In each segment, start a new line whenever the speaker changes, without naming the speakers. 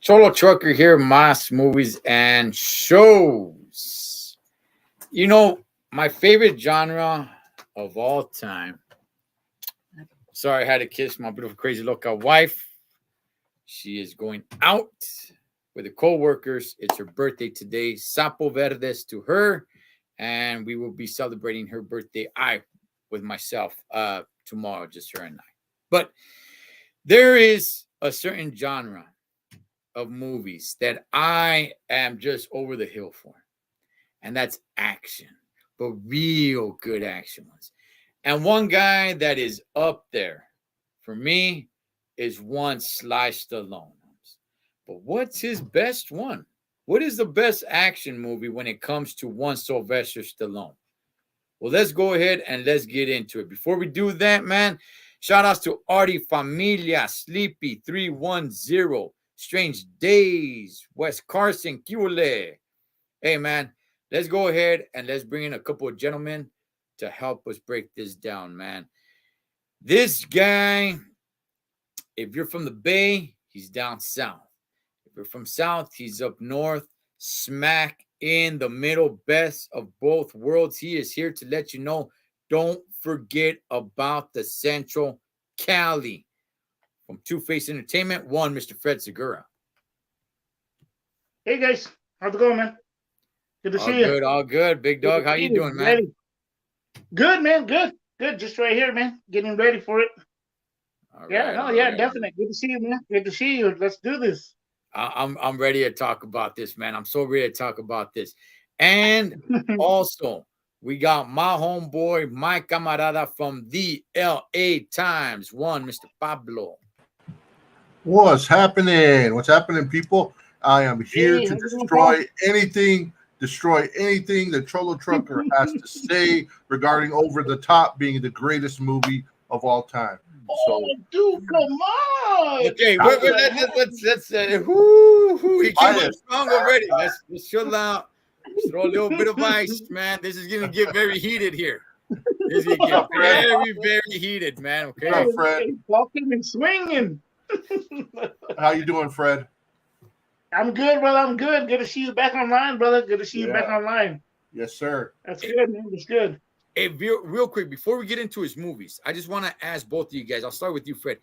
Cholo Trucker here, M.A.S movies and shows. You know, my favorite genre of all time. Sorry, I had to kiss my beautiful, crazy loca wife. She is going out with the co-workers. It's her birthday today. Sapo Verdes to her. And we will be celebrating her birthday with myself tomorrow, just her and I. But there is a certain genre of movies that I am just over the hill for. And that's action, but real good action ones. And one guy that is up there for me is one Sly Stallone. But what's his best one? What is the best action movie when it comes to one Sylvester Stallone? Well, let's go ahead and let's get into it. Before we do that, man, shout outs to Artie Familia, Sleepy 310, Strange Days, West Carson, Cule. Hey, man, let's go ahead and let's bring in a couple of gentlemen to help us break this down, man. This guy, if you're from the Bay, he's down south. If you're from south, he's up north, smack in the middle, best of both worlds. He is here to let you know, don't forget about the Central Cali. From Two-Face Entertainment, one, Mr. Fred Segura.
Hey, guys. How's it going, man? Good to see you.
All good, all good. Big dog, how you doing, man?
Ready. Good, man. Good. Good. Just right here, man. Getting ready for it. Definitely. Good to see you, man. Good to see you. Let's do this.
I'm ready to talk about this, man. I'm so ready to talk about this. And also, we got my homeboy, my camarada from the LA Times, one, Mr. Pablo.
What's happening? What's happening, people? I am here to destroy anything that Cholo Trucker has to say regarding Over the Top being the greatest movie of all time.
So, dude, come on.
Okay, let's he came up strong already. Let's chill out. Let's throw a little bit of ice, man. This is gonna get very heated here. This is gonna get very, very heated, man. Okay.
What's up, Fred?
Walking and swinging.
How you doing, Fred?
I'm good, brother. I'm good. Good to see you back online, brother. Good to see you back online.
Yes, sir.
That's good, man. That's good.
Hey, real quick, before we get into his movies, I just want to ask both of you guys. I'll start with you, Fred.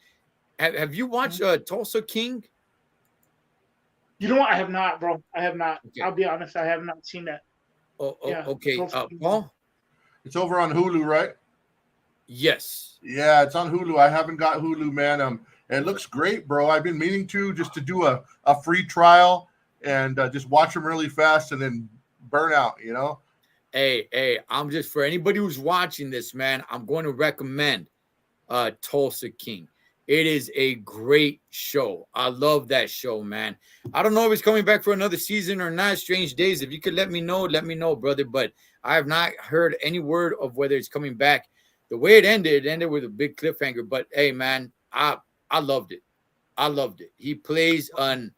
Have you watched Tulsa King?
You know what? I have not, bro. I have not. Okay. I'll be honest. I have not seen that.
Okay. Paul?
It's over on Hulu, right?
Yes.
Yeah, it's on Hulu. I haven't got Hulu, man. It looks great, bro. I've been meaning to do a free trial and just watch them really fast and then burn out, you know?
Hey, I'm just, for anybody who's watching this, man, I'm going to recommend Tulsa King. It is a great show. I love that show, man. I don't know if it's coming back for another season or not. Strange Days. If you could let me know, brother. But I have not heard any word of whether it's coming back. The way it ended with a big cliffhanger. But hey, man, I loved it. I loved it. He plays an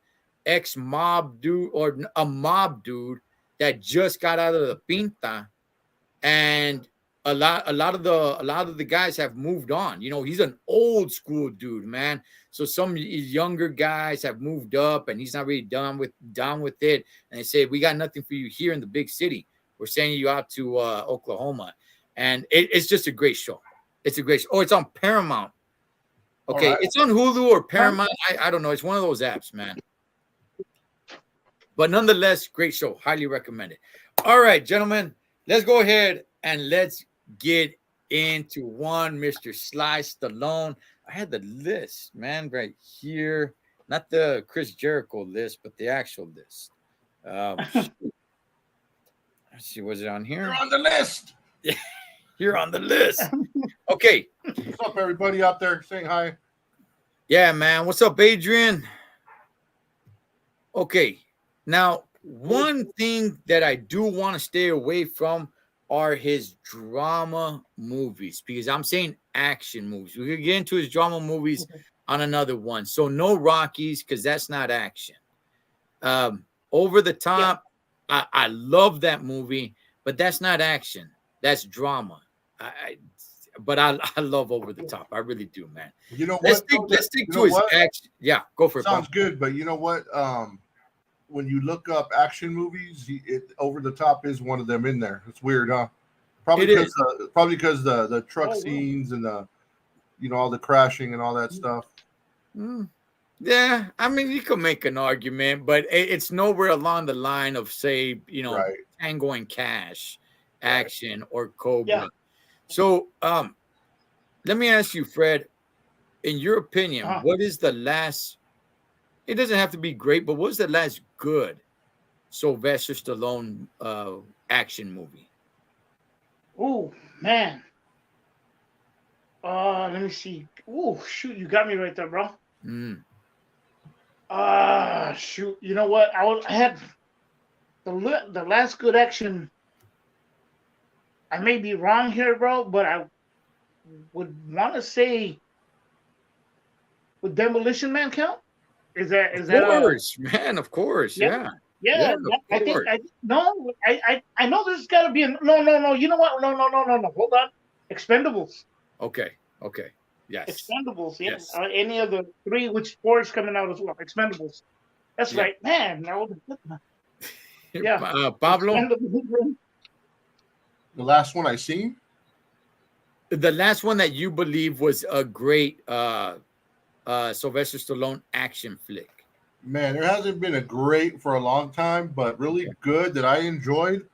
ex-mob dude or a mob dude that just got out of the pinta, and a lot of the guys have moved on. You know, he's an old school dude, man. So some younger guys have moved up, and he's not really down with it. And they say, we got nothing for you here in the big city. We're sending you out to Oklahoma, and it's just a great show. It's a great show. Oh, it's on Paramount. Okay, right. It's on Hulu or Paramount. I don't know. It's one of those apps, man. But nonetheless, great show. Highly recommended. All right, gentlemen, let's go ahead and let's get into one, Mr. Sly Stallone. I had the list, man, right here. Not the Chris Jericho list, but the actual list. Let's see, was it on here?
You're on the list.
Yeah, you're on the list. Okay.
What's up, everybody out there saying hi?
Yeah, man. What's up, Adrian? Okay. Now, one thing that I do want to stay away from are his drama movies, because I'm saying action movies. We could get into his drama movies on another one. So no Rockies, because that's not action. Over the Top, yeah. I love that movie, but that's not action. That's drama. but I love Over the Top. I really do, man.
You know
Let's
what?
take
though?
let's take
You
to
know
his
what?
action. Yeah, go for it,
Sounds
Bob.
good, but you know what? When you look up action movies, Over the Top is one of them in there. It's weird, huh?
It is.
Probably because the truck
Oh, wow.
scenes and the all the crashing and all that stuff.
Mm, yeah, I mean, you could make an argument, but it's nowhere along the line of, say,
Right,
Tango and Cash,
right.
Action, or
Yeah.
Cobra. So, let me ask you, Fred, in your opinion,
Uh-huh.
what is the last? It doesn't have to be great, but what's the last good Sylvester Stallone action movie?
Oh man. Let me see. Oh shoot, you got me right there, bro.
Mm,
Shoot. You know what? I had the last good action. I may be wrong here, bro, but I would want to say, would Demolition Man count?
of
Is that a
course, man. Of course,
yeah?
yeah, yeah,
Yeah,
of
I think
course.
no, I know there's got to be a no. You know what? No. Hold on. Expendables.
Okay, okay, yes,
Expendables, yeah.
yes.
Any of the three, which four is coming out as well. Expendables. That's
Yeah.
right, man. Now, yeah,
Pablo,
Expendables.
The last one I seen,
the last one that you believe was a great Sylvester Stallone action flick.
man, there hasn't been a great for a long time, but really good that I enjoyed.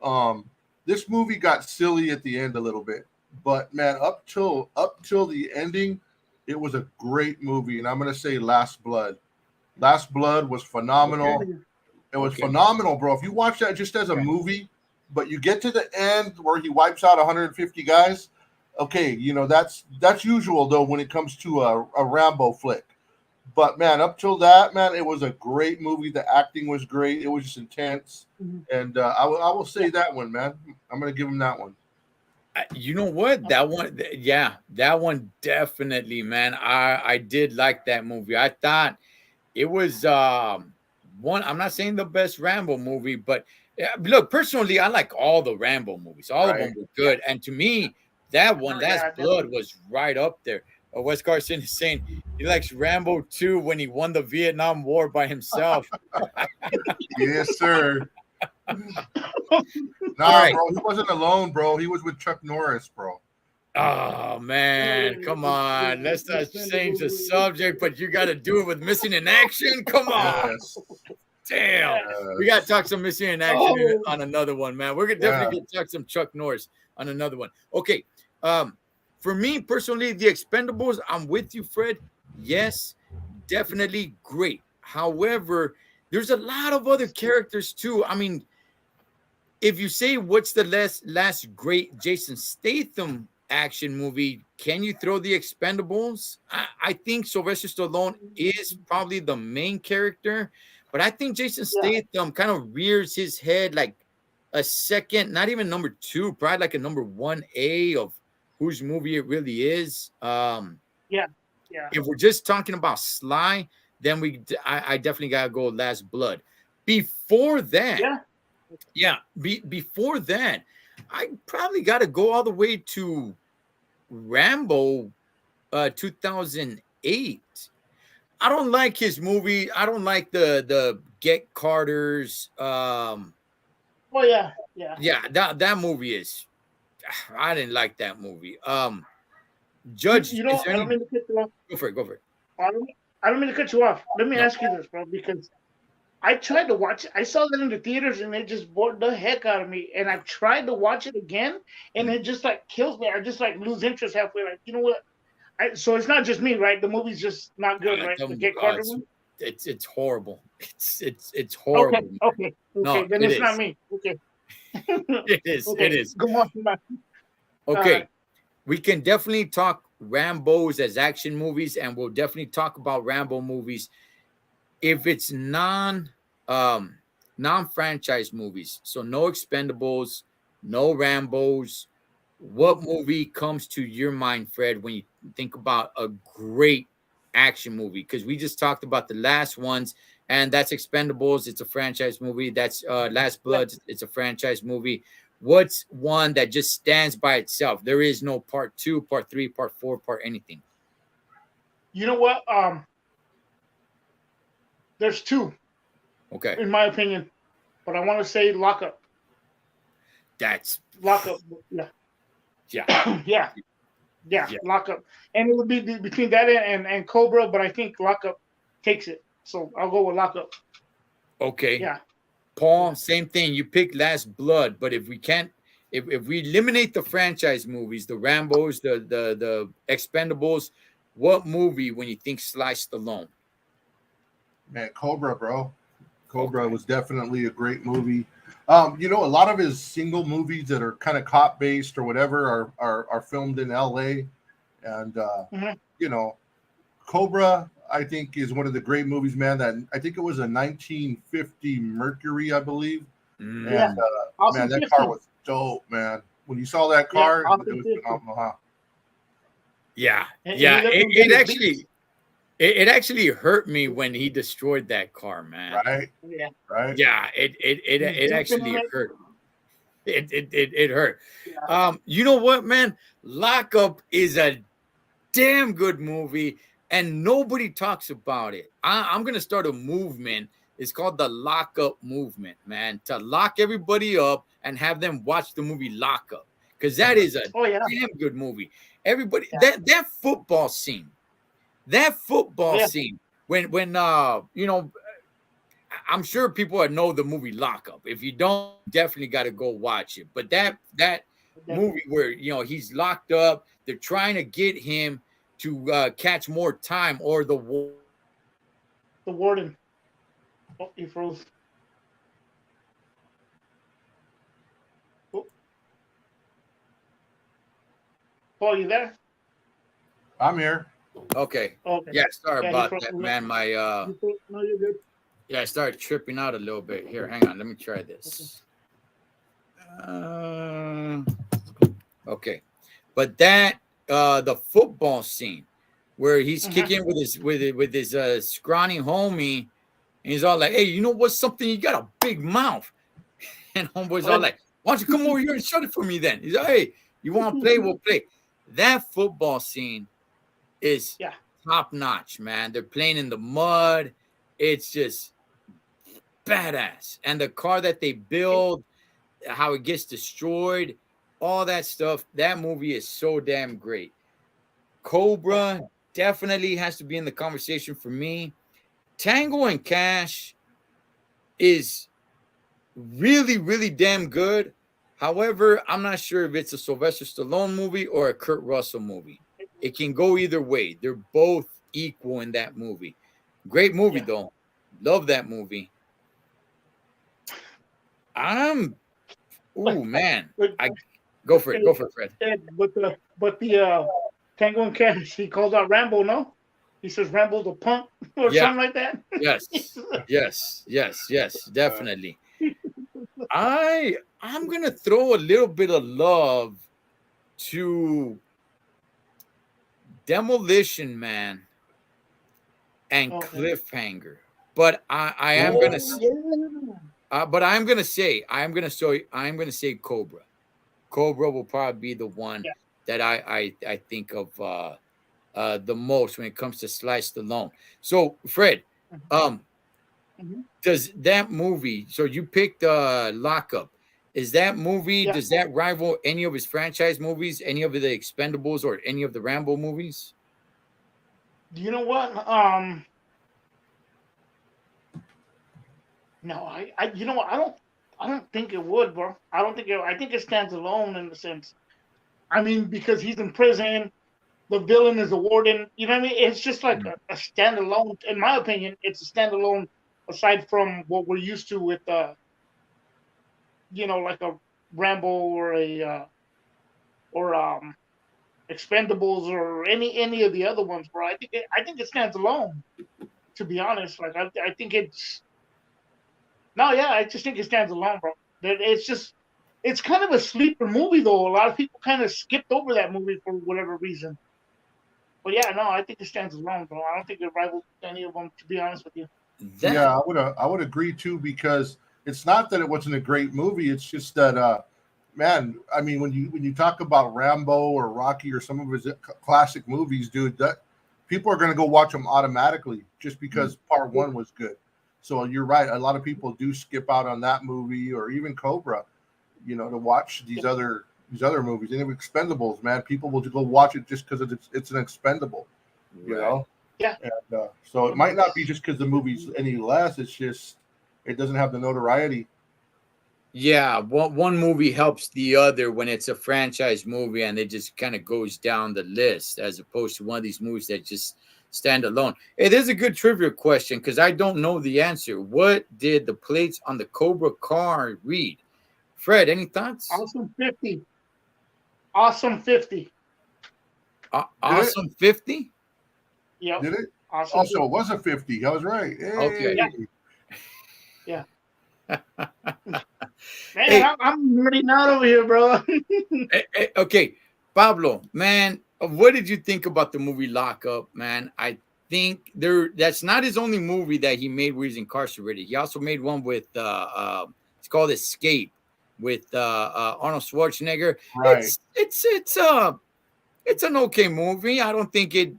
Um, this movie got silly at the end a little bit, but man, up till the ending, it was a great movie, and I'm gonna say Last Blood. Last Blood was
Okay,
phenomenal. It was
okay.
phenomenal, bro. If you watch that just as a
Yeah,
movie, but you get to the end where he wipes out 150 guys, okay, that's usual though when it comes to a Rambo flick. But man, up till that, man, it was a great movie. The acting was great. It was just intense,
mhm,
and I will
yeah.
say that one, man. I'm gonna give him that one.
You know what? That one, yeah, that one definitely, man. I did like that movie. I thought it was one. I'm not saying the best Rambo movie, but look, personally, I like all the Rambo movies. All of
Right?
them were
Yeah.
good, and to me, that one,
Oh,
Last
yeah,
Blood,
definitely.
was right up there. Wes Carson is saying he likes Rambo 2 when he won the Vietnam War by himself.
Yes, sir.
All
Nah,
right.
bro, he wasn't alone, bro. He was with Chuck Norris, bro.
Oh man, come on. Let's not change the subject, but you got to do it with Missing in Action. Come on,
Yes,
damn. We got to
yes,
talk some Missing in Action
Oh,
on another one, man. We're gonna
yeah.
definitely get talk some Chuck Norris on another one. Okay, for me personally, the Expendables. I'm with you, Fred. Yes, definitely great. However, there's a lot of other characters too. I mean, if you say what's the last great Jason Statham action movie, can you throw the Expendables? I think Sylvester Stallone is probably the main character, but I think Jason
yeah,
Statham kind of rears his head like a second, not even number two, probably like a number 1A of whose movie it really is.
yeah, yeah,
If we're just talking about Sly, then I definitely gotta go Last Blood. Before that,
yeah,
yeah, before that, I probably got to go all the way to Rambo 2008. I don't like his movie. I don't like the Get Carters.
oh yeah, yeah.
Yeah, that movie is I didn't like that movie.
You,
Judge,
you
is
know,
there
I don't
any
mean to cut you off.
go for it, go for it.
I don't, I don't mean to cut you off. Let me
No.
ask you this, bro, because I tried to watch it. I saw that in the theaters, and it just bored the heck out of me. And I tried to watch it again, and
Mm.
it just like kills me. I just like lose interest halfway. Like, you know what? So it's not just me, right? The movie's just not good, right? The Get Carter
It's
one.
it's horrible. It's
Okay,
horrible.
okay,
No,
okay. Then
it
it's not
is.
me. Okay,
It is. It
okay.
is.
Go on. All
Okay.
right.
We can definitely talk Rambos as action movies, and we'll definitely talk about Rambo movies if it's non-franchise movies. So no Expendables, no Rambos. What movie comes to your mind, Fred, when you think about a great action movie? Because we just talked about the last ones, and that's Expendables. It's a franchise movie. That's Last
Yeah.
Blood. It's a franchise movie. What's one that just stands by itself? There is no part 2, part 3, part 4, part anything.
You know what? There's two,
Okay.
in my opinion, but I want to say Lockup.
That's
Lockup. Yeah.
yeah.
Yeah. Yeah.
Yeah.
Lockup. And it would be between that and Cobra, but I think Lockup takes it. So I'll go with Lockup.
Okay.
Yeah.
Paul, same thing. You pick Last Blood, but if we can't, if we eliminate the franchise movies, the Rambos, the Expendables, what movie when you think Sly Stallone?
Man, Cobra, bro. Cobra
Okay.
was definitely a great movie. You know, a lot of his single movies that are kind of cop based or whatever are filmed in L.A. And
Hmm.
you know, Cobra, I think, is one of the great movies, man. That I think it was a 1950 Mercury, I believe.
Yeah.
And man,
Austin
that car
50.
was dope, man. When you saw that
Yeah.
car, it
Austin
was
50.
phenomenal, huh?
Yeah,
And he
yeah.
let
It,
them get
it
his
actually,
beats.
it actually hurt me when he destroyed that car, man.
Right,
Yeah.
right.
Yeah,
He was
it
jumping on
actually
it.
hurt. It hurt.
Yeah.
You know what, man? Lockup is a damn good movie, and nobody talks about it. I'm gonna start a movement. It's called the Lockup Movement, man. To lock everybody up and have them watch the movie Lockup, because that is a
Oh yeah.
damn good movie. Everybody,
Yeah.
that football scene, that
Oh
football
yeah.
scene, when I'm sure people that know the movie Lockup. If you don't, definitely got to go watch it. But that
Definitely.
movie where he's locked up, they're trying to get him to catch more time, or the
The warden. Oh, he froze. Oh, Paul, you there?
I'm here.
okay,
Oh, okay.
yeah. Sorry
Yeah, he
about
froze.
that, man. My
No, you're good.
yeah, I started tripping out a little bit. Here, hang on. Let me try
Okay.
this. Okay, but that the football scene where he's
Uh-huh.
kicking with his scrawny homie. And he's all like, hey, you know what's something? You got a big mouth. And homeboy's all
What?
like, why don't you come over here and shut it for me then? He's like, hey, you want to play? We'll play. That football scene is
Yeah.
top notch, man. They're playing in the mud. It's just badass. And the car that they build, how it gets destroyed, all that stuff. That movie is so damn great.
Yeah.
Cobra definitely has to be in the conversation for me. Tango and Cash is really, really damn good. However, I'm not sure if it's a Sylvester Stallone movie or a Kurt Russell movie. It can go either way. They're both equal in that movie. Great movie,
Yeah.
though. Love that movie. I'm,
But,
ooh, man.
but,
I Go for it. Go for it, Fred.
but the Tango and Cash, he calls out Rambo. No, he says Rambo's a punk or
Yeah.
something like that.
Yes. Yes. Definitely. I'm gonna throw a little bit of love to Demolition Man and
Okay.
Cliffhanger. But I am
Oh
gonna
yeah.
but I'm gonna say Cobra. Cobra will probably be the one
Yeah.
that I think of the most when it comes to Sly Stallone. So Fred, um,
Mm-hmm.
does that movie? So you picked Lockup. Is that movie?
Yeah.
Does that rival any of his franchise movies? Any of the Expendables or any of the Rambo movies?
You know what? No, you know what? I don't think it would, bro. I don't think it. I think it stands alone in the sense. I mean, because he's in prison, the villain is a warden. You know what I mean? It's just like
Mm.
a standalone. In my opinion, it's a standalone. Aside from what we're used to with, like a Rambo or a or Expendables or any of the other ones, bro. I think it stands alone. To be honest, like I think it's no, yeah. I just think it stands alone, bro. It's kind of a sleeper movie though. A lot of people kind of skipped over that movie for whatever reason. But yeah, no, I think it stands alone, bro. I don't think it rivals any of them. To be honest with you.
That
Yeah, I would agree too, because it's not that it wasn't a great movie. It's just that man, I mean, when you talk about Rambo or Rocky or some of his classic movies, dude, that people are going to go watch them automatically just because part one was good. So you're right. A lot of people do skip out on that movie or even Cobra, to watch these other movies. And Expendables, man, people will go watch it just because it's an expendable,
Right.
Yeah.
And so it might not be just because the movie's any less. It's just it doesn't have the notoriety.
Yeah, one movie helps the other when it's a franchise movie and it just kind of goes down the list as opposed to one of these movies that just stand alone. It is a good trivia question because I don't know the answer. What did the plates on the Cobra car read? Fred, any thoughts?
Awesome 50. Awesome 50.
Did it?
Awesome 50?
Yep.
Did it?
Awesome
Also,
50.
it was a 50. I was right.
Okay.
Hey.
Yeah. Man,
Hey,
I'm nerding out over here, bro.
okay, Pablo, man, what did you think about the movie Lockup, man? I think that's not his only movie that he made where he's incarcerated. He also made one with it's called Escape with Arnold Schwarzenegger.
Right.
It's an okay movie. I don't think it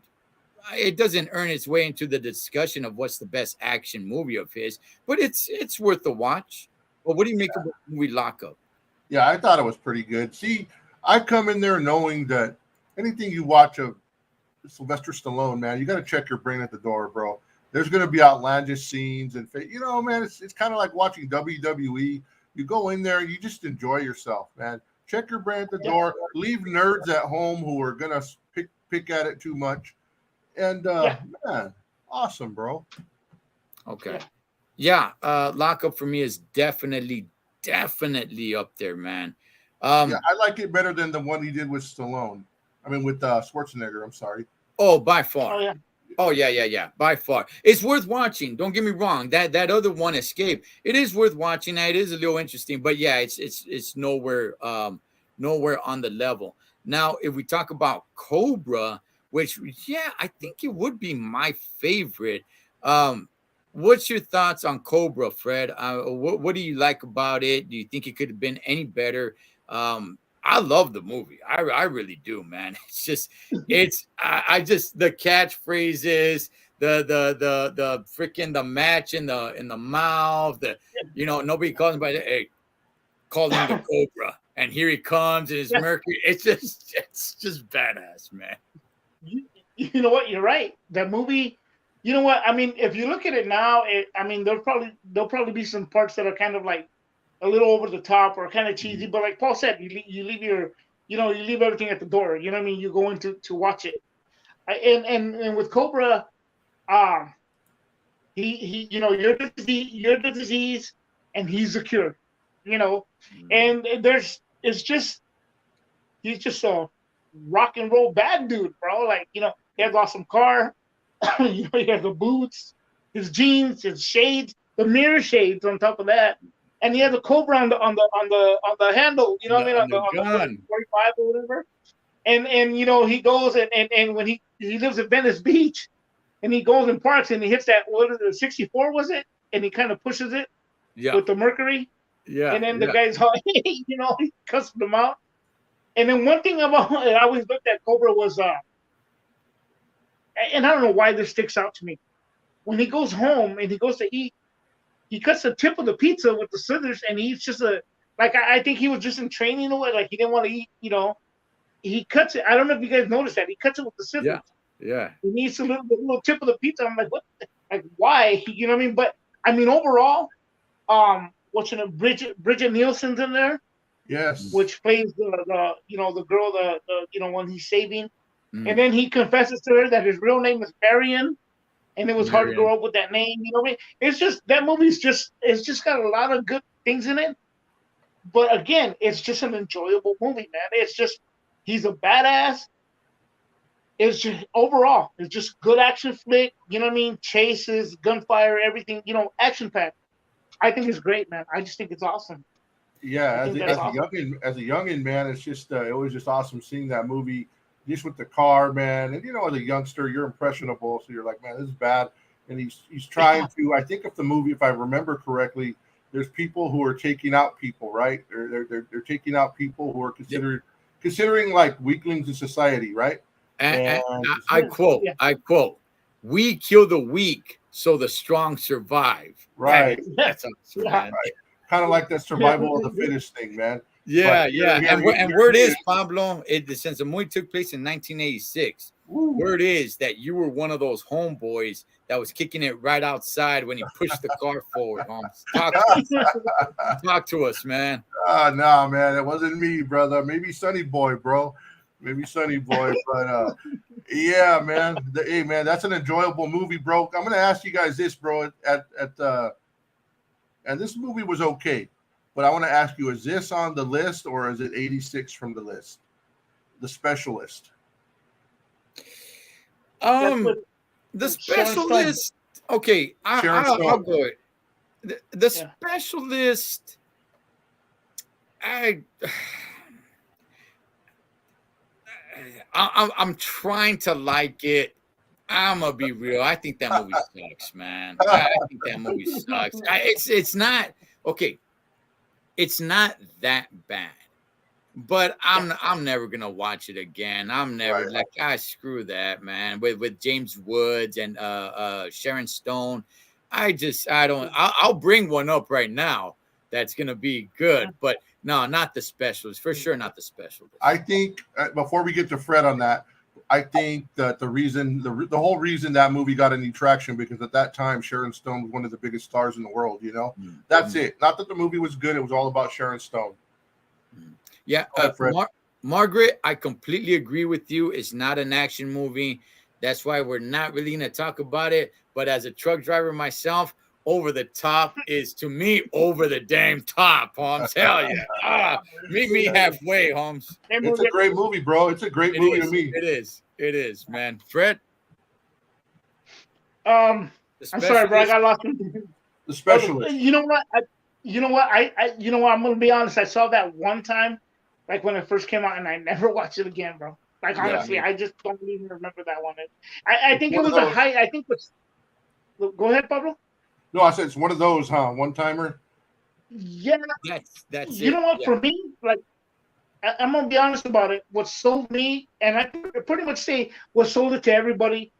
doesn't earn its way into the discussion of what's the best action movie of his, but it's worth a watch. Well, what do you make of the movie Lockup?
Yeah, I thought it was pretty good. See, I come in there knowing that anything you watch of Sylvester Stallone, man, you got to check your brain at the door, bro. There's going to be outlandish scenes, and man, it's kind of like watching WWE. You go in there and you just enjoy yourself, man. Check your brain at the door. Leave nerds at home who are gonna pick at it too much. And man, awesome, bro.
Okay. Yeah, Lockup for me is definitely up there, man.
Yeah, I like it better than the one he did with Stallone. I mean, with Schwarzenegger. I'm sorry.
Oh, by far.
Oh, yeah.
Oh yeah, by far. It's worth watching. Don't get me wrong. That other one, Escape, it is worth watching. It is a little interesting, but yeah, it's nowhere nowhere on the level. Now, if we talk about Cobra, which I think it would be my favorite. What's your thoughts on Cobra, Fred? What do you like about it? Do you think it could have been any better? I love the movie. I really do, man. I just the catchphrases, the freaking the match in the mouth, nobody calls him by the hey, call him the Cobra, and here he comes and his Mercury. It's just badass, man.
You know what? You're right. That movie. You know what? I mean, if you look at it now, there'll probably be some parts that are kind of like a little over the top or kind of cheesy. But like Paul said, you leave you leave everything at the door. You know what I mean? You go in to watch it. And with Cobra, you're the disease, and he's the cure. And he's just a rock and roll bad dude, bro. Like, he has awesome car. He has the boots, his jeans, his shades, the mirror shades on top of that, and he has a Cobra on the handle. You know what I mean? On the gun, 45 or whatever. And he goes and when he lives at Venice Beach, and he goes and parks and he hits that, what is it, 64 was it? And he kind of pushes it with the Mercury.
Yeah.
And then the guy's like, he cussed them out. And then one thing about I always looked at Cobra was and I don't know why this sticks out to me. When he goes home and he goes to eat, he cuts the tip of the pizza with the scissors and he eats just I think he was just in training or what, like he didn't want to eat, he cuts it. I don't know if you guys noticed that. He cuts it with the scissors.
Yeah.
He eats the little tip of the pizza. I'm like, what? Like, why? You know what I mean? But I mean, overall, what's her name? Bridget Nielsen's in there.
Yes.
Which plays the girl, the one he's saving. And then he confesses to her that his real name is Marion, and it was hard to grow up with that name. You know what I mean? It's just that movie's it's just got a lot of good things in it. But again, it's just an enjoyable movie, man. It's just he's a badass. It's just overall, it's just good action flick. You know what I mean? Chases, gunfire, everything. Action packed. I think it's great, man. I just think it's awesome.
Yeah, as a youngin, man, it's just it was just awesome seeing that movie. Just with the car, man, and as a youngster, you're impressionable, so you're like, man, this is bad. And he's trying to. I think if I remember correctly, there's people who are taking out people, right? They're taking out people who are considering like weaklings in society, right?
And
And
Yeah.
I quote, "We kill the weak so the strong survive."
right,
That's awesome,
Yeah.
man.
kind of like that survival of the fittest thing, man.
Yeah,
But
yeah. And
here
word
it
is,
is.
Pablo, since the movie took place in 1986,
Woo.
word is that you were one of those homeboys that was kicking it right outside when he pushed the car forward. Talk to us. Talk to us, man.
Nah, man, it wasn't me, brother. Maybe Sonny Boy, bro. Maybe Sonny Boy, but yeah, man. Hey, man, that's an enjoyable movie, bro. I'm gonna ask you guys this, bro. And this movie was okay, but I want to ask you: is this on the list or is it 86 from the list? The Specialist.
That's what
The
Sharon Stone.
specialist. Okay,
Sharon
I'll
Stone.
go it. The
Yeah.
specialist. I. I'm trying to like it. I'm gonna be real. I think that movie sucks, man. I think that movie sucks. It's not okay. It's not that bad, but I'm never gonna watch it again. I'm never
Right.
like screw that, man. With James Woods and Sharon Stone, I don't. I'll bring one up right now that's gonna be good, but no, not the specialist for sure. Not the specialist.
I think before we get to Fred on that, I think that the whole reason that movie got any traction because at that time Sharon Stone was one of the biggest stars in the world. You know, that's it. Not that the movie was good; it was all about Sharon Stone.
Yeah,
Go ahead, Fred.
Margaret, I completely agree with you. It's not an action movie. That's why we're not really going to talk about it. But as a truck driver myself, over the top is to me over the damn top, Holmes. Hell yeah. Meet me halfway, Holmes.
It's a great movie, bro. It's a great
It
movie
is.
to me.
It is. It is, man. Fred,
I'm
the
sorry, bro. I
specialist.
got lost.
The Specialist.
You know what? You know what? You know what? I'm gonna be honest. I saw that one time, like when it first came out, and I never watched it again, bro. Like
Yeah,
honestly,
I mean-
I just don't even remember that one. I think it
one of
was a
those.
high. I think it's. Go ahead, Pablo.
No, I said it's one of those, huh? One timer.
Yeah,
That's
you
it.
know what?
Yeah.
For me, like I'm gonna be honest about it. What sold me, and I pretty much say what sold it to everybody,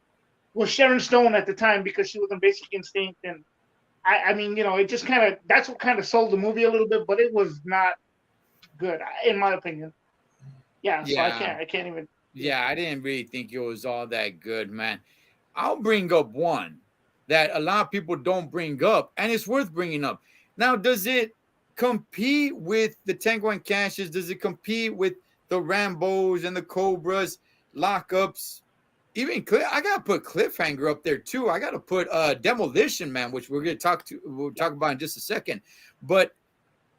was Sharon Stone at the time because she was in Basic Instinct, and I mean, you know, it just kind of that's what kind of sold the movie a little bit, but it was not good in my opinion. Yeah, so
Yeah.
I can't even.
Yeah, I didn't really think it was all that good, man. I'll bring up one that a lot of people don't bring up, and it's worth bringing up. Now, does it compete with the Tango and Cashes? Does it compete with the Rambos and the Cobras, lockups? Even I gotta put Cliffhanger up there too. I gotta put Demolition Man, which we'll talk about in just a second. But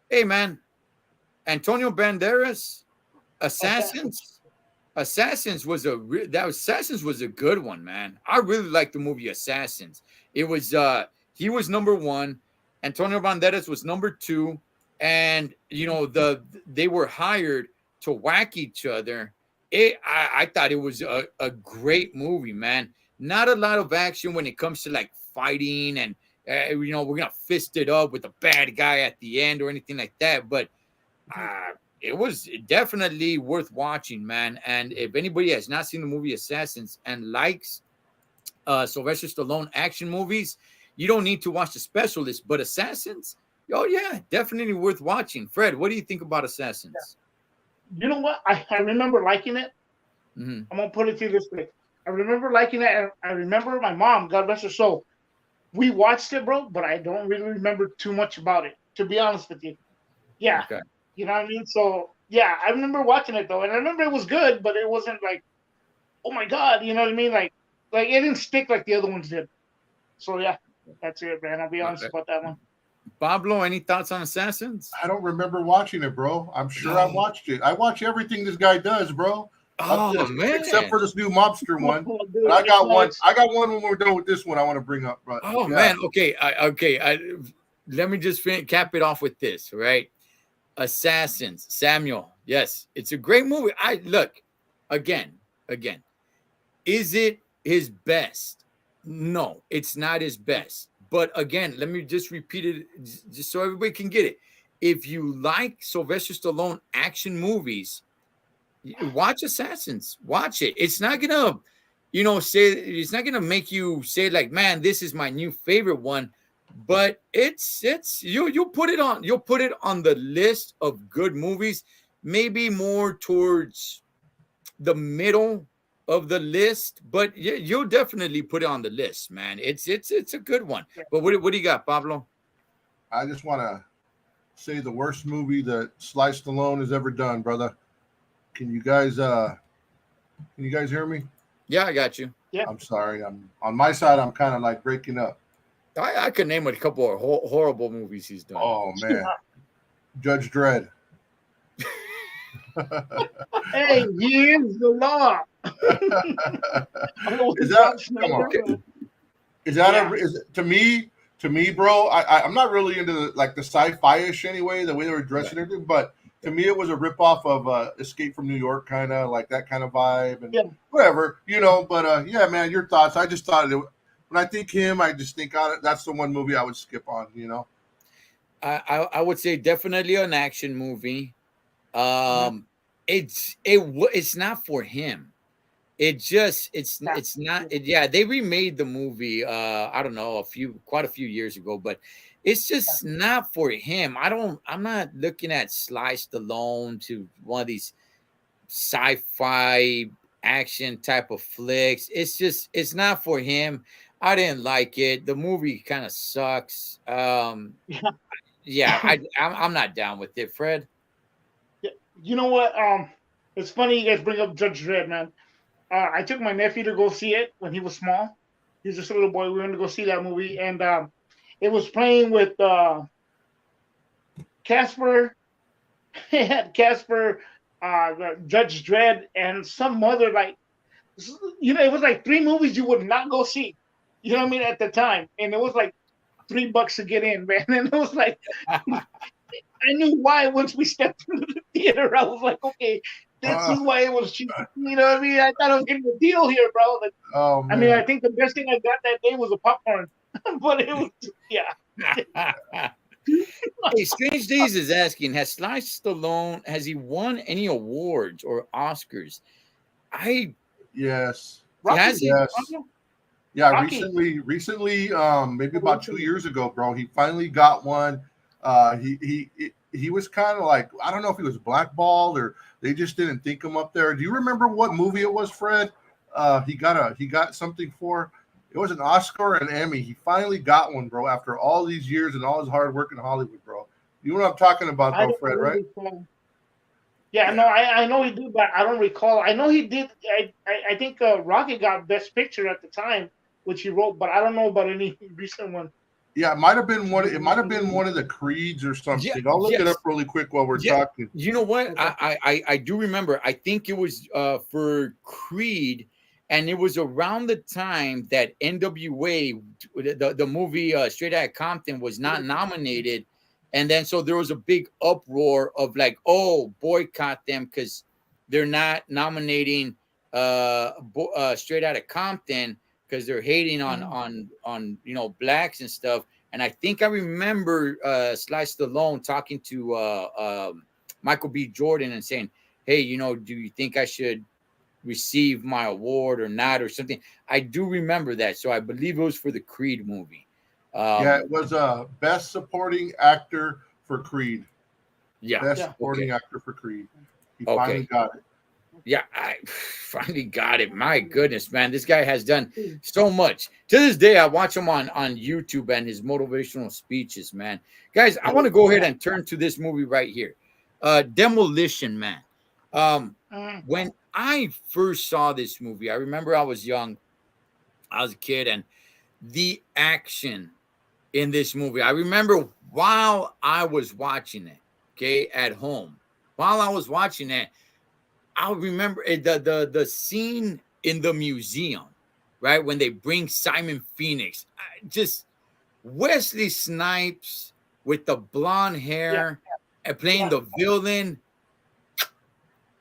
hey, man, Antonio Banderas, Assassins. Assassins was Assassins was a good one, man. I really liked the movie Assassins. It was he was number one, Antonio Banderas was number two, and you know they were hired to whack each other. I thought it was a great movie, man. Not a lot of action when it comes to like fighting and you know we're gonna fist it up with a bad guy at the end or anything like that, but it was definitely worth watching, man. And if anybody has not seen the movie Assassins and likes Sylvester Stallone action movies, you don't need to watch The Specialist. But Assassins, oh yeah, definitely worth watching. Fred, what do you think about Assassins?
You know what? I remember liking it.
Mm-hmm.
I'm gonna put it to you this way. I remember liking it, and I remember my mom, God bless her soul. We watched it, bro, but I don't really remember too much about it, to be honest with you. Yeah,
Okay.
you know what I mean. So yeah, I remember watching it though, and I remember it was good, but it wasn't like, oh my god, you know what I mean? Like it didn't stick like the other ones did. So yeah, that's it, man. I'll be honest about that one.
Pablo, any thoughts on Assassins?
I don't remember watching it, bro. I'm sure I watched it. I watch everything this guy does, bro.
Oh man,
Except for this new mobster one.
Dude,
But I got
you know,
one. I got one when we're done with this one. I want to bring up. But
oh
yeah.
man, okay. Let me just cap it off with this, right? Assassins, Samuel. Yes, it's a great movie. I look again. Is it his best? No, it's not his best. But again, let me just repeat it just so everybody can get it. If you like Sylvester Stallone action movies, watch Assassins. Watch it. It's not gonna, say it's not gonna make you say like, man, this is my new favorite one. But it's you'll put it on the list of good movies, maybe more towards the middle of the list, but you'll definitely put it on the list, man. It's a good one. But what do you got, Pablo?
I just want to say the worst movie that Sly Stallone has ever done, brother. Can you guys hear me?
Yeah, I got you.
Yeah.
I'm sorry. I'm on my side. I'm kind of like breaking up.
I could name a couple of horrible movies he's done.
Oh man, Judge Dredd.
Hey, he is the law.
Is that come on? Is that to me, bro? I'm not really into the sci-fi-ish anyway, the way they were dressing and everything, but to me it was a ripoff of Escape from New York, kind of like that kind of vibe and whatever, But yeah, man, your thoughts? I just thought when I think him, I just think that's the one movie I would skip on,
I would say definitely an action movie. It's not for him. It's not. They remade the movie. I don't know, quite a few years ago, but it's just not for him. I'm not looking at Sly Stallone to one of these sci-fi action type of flicks. It's not for him. I didn't like it. The movie kind of sucks. I'm not down with it, Fred.
You know what? It's funny you guys bring up Judge Dredd, man. I took my nephew to go see it when he was small. He was just a little boy. We went to go see that movie, and it was playing with Casper. It had Casper, Judge Dredd, and some other it was like three movies you would not go see. You know what I mean at the time, and it was like $3 to get in, man. And it was like I knew why once we stepped into the theater. I was like, okay, this is why it was cheap. You know what I mean? I thought I was getting a deal here, bro. Like,
oh man.
I mean, I think the best thing I got that day was a popcorn, but it was
Hey, Strange Days is asking, has Sly Stallone he won any awards or Oscars?
Yes.
Has he?
Yes. Yeah,
Rocky.
recently, maybe about 2 years ago, bro, he finally got one. He was kind of like, I don't know if he was blackballed or they just didn't think him up there. Do you remember what movie it was, Fred? He got something for. It was an Oscar or an Emmy. He finally got one, bro, after all these years and all his hard work in Hollywood, bro. You know what I'm talking about, though, Fred, right?
Yeah, no, I know he did, but I don't recall. I know he did. I think Rocky got Best Picture at the time, which he wrote, but I don't know about any recent one.
Yeah, it might have been one. It might have been one of the Creeds or something. I'll look it up really quick while we're talking.
You know what? I do remember. I think it was for Creed, and it was around the time that NWA, the movie Straight Outta Compton, was not nominated, and then so there was a big uproar of like, oh, boycott them because they're not nominating Straight Outta Compton because they're hating on blacks and stuff. And I think I remember Sly Stallone talking to Michael B. Jordan and saying, hey, do you think I should receive my award or not or something? I do remember that. So I believe it was for the Creed movie.
It was Best Supporting Actor for Creed.
Yeah.
Best Supporting Actor for Creed. He finally got it.
Yeah, I finally got it. My goodness, man. This guy has done so much. To this day, I watch him on YouTube and his motivational speeches, man. Guys, I want to go ahead and turn to this movie right here. Demolition Man. When I first saw this movie, I remember I was young. I was a kid, and the action in this movie, I remember while I was watching it, at home, while I was watching it, I remember the scene in the museum, right? When they bring Simon Phoenix, just Wesley Snipes with the blonde hair and playing the villain.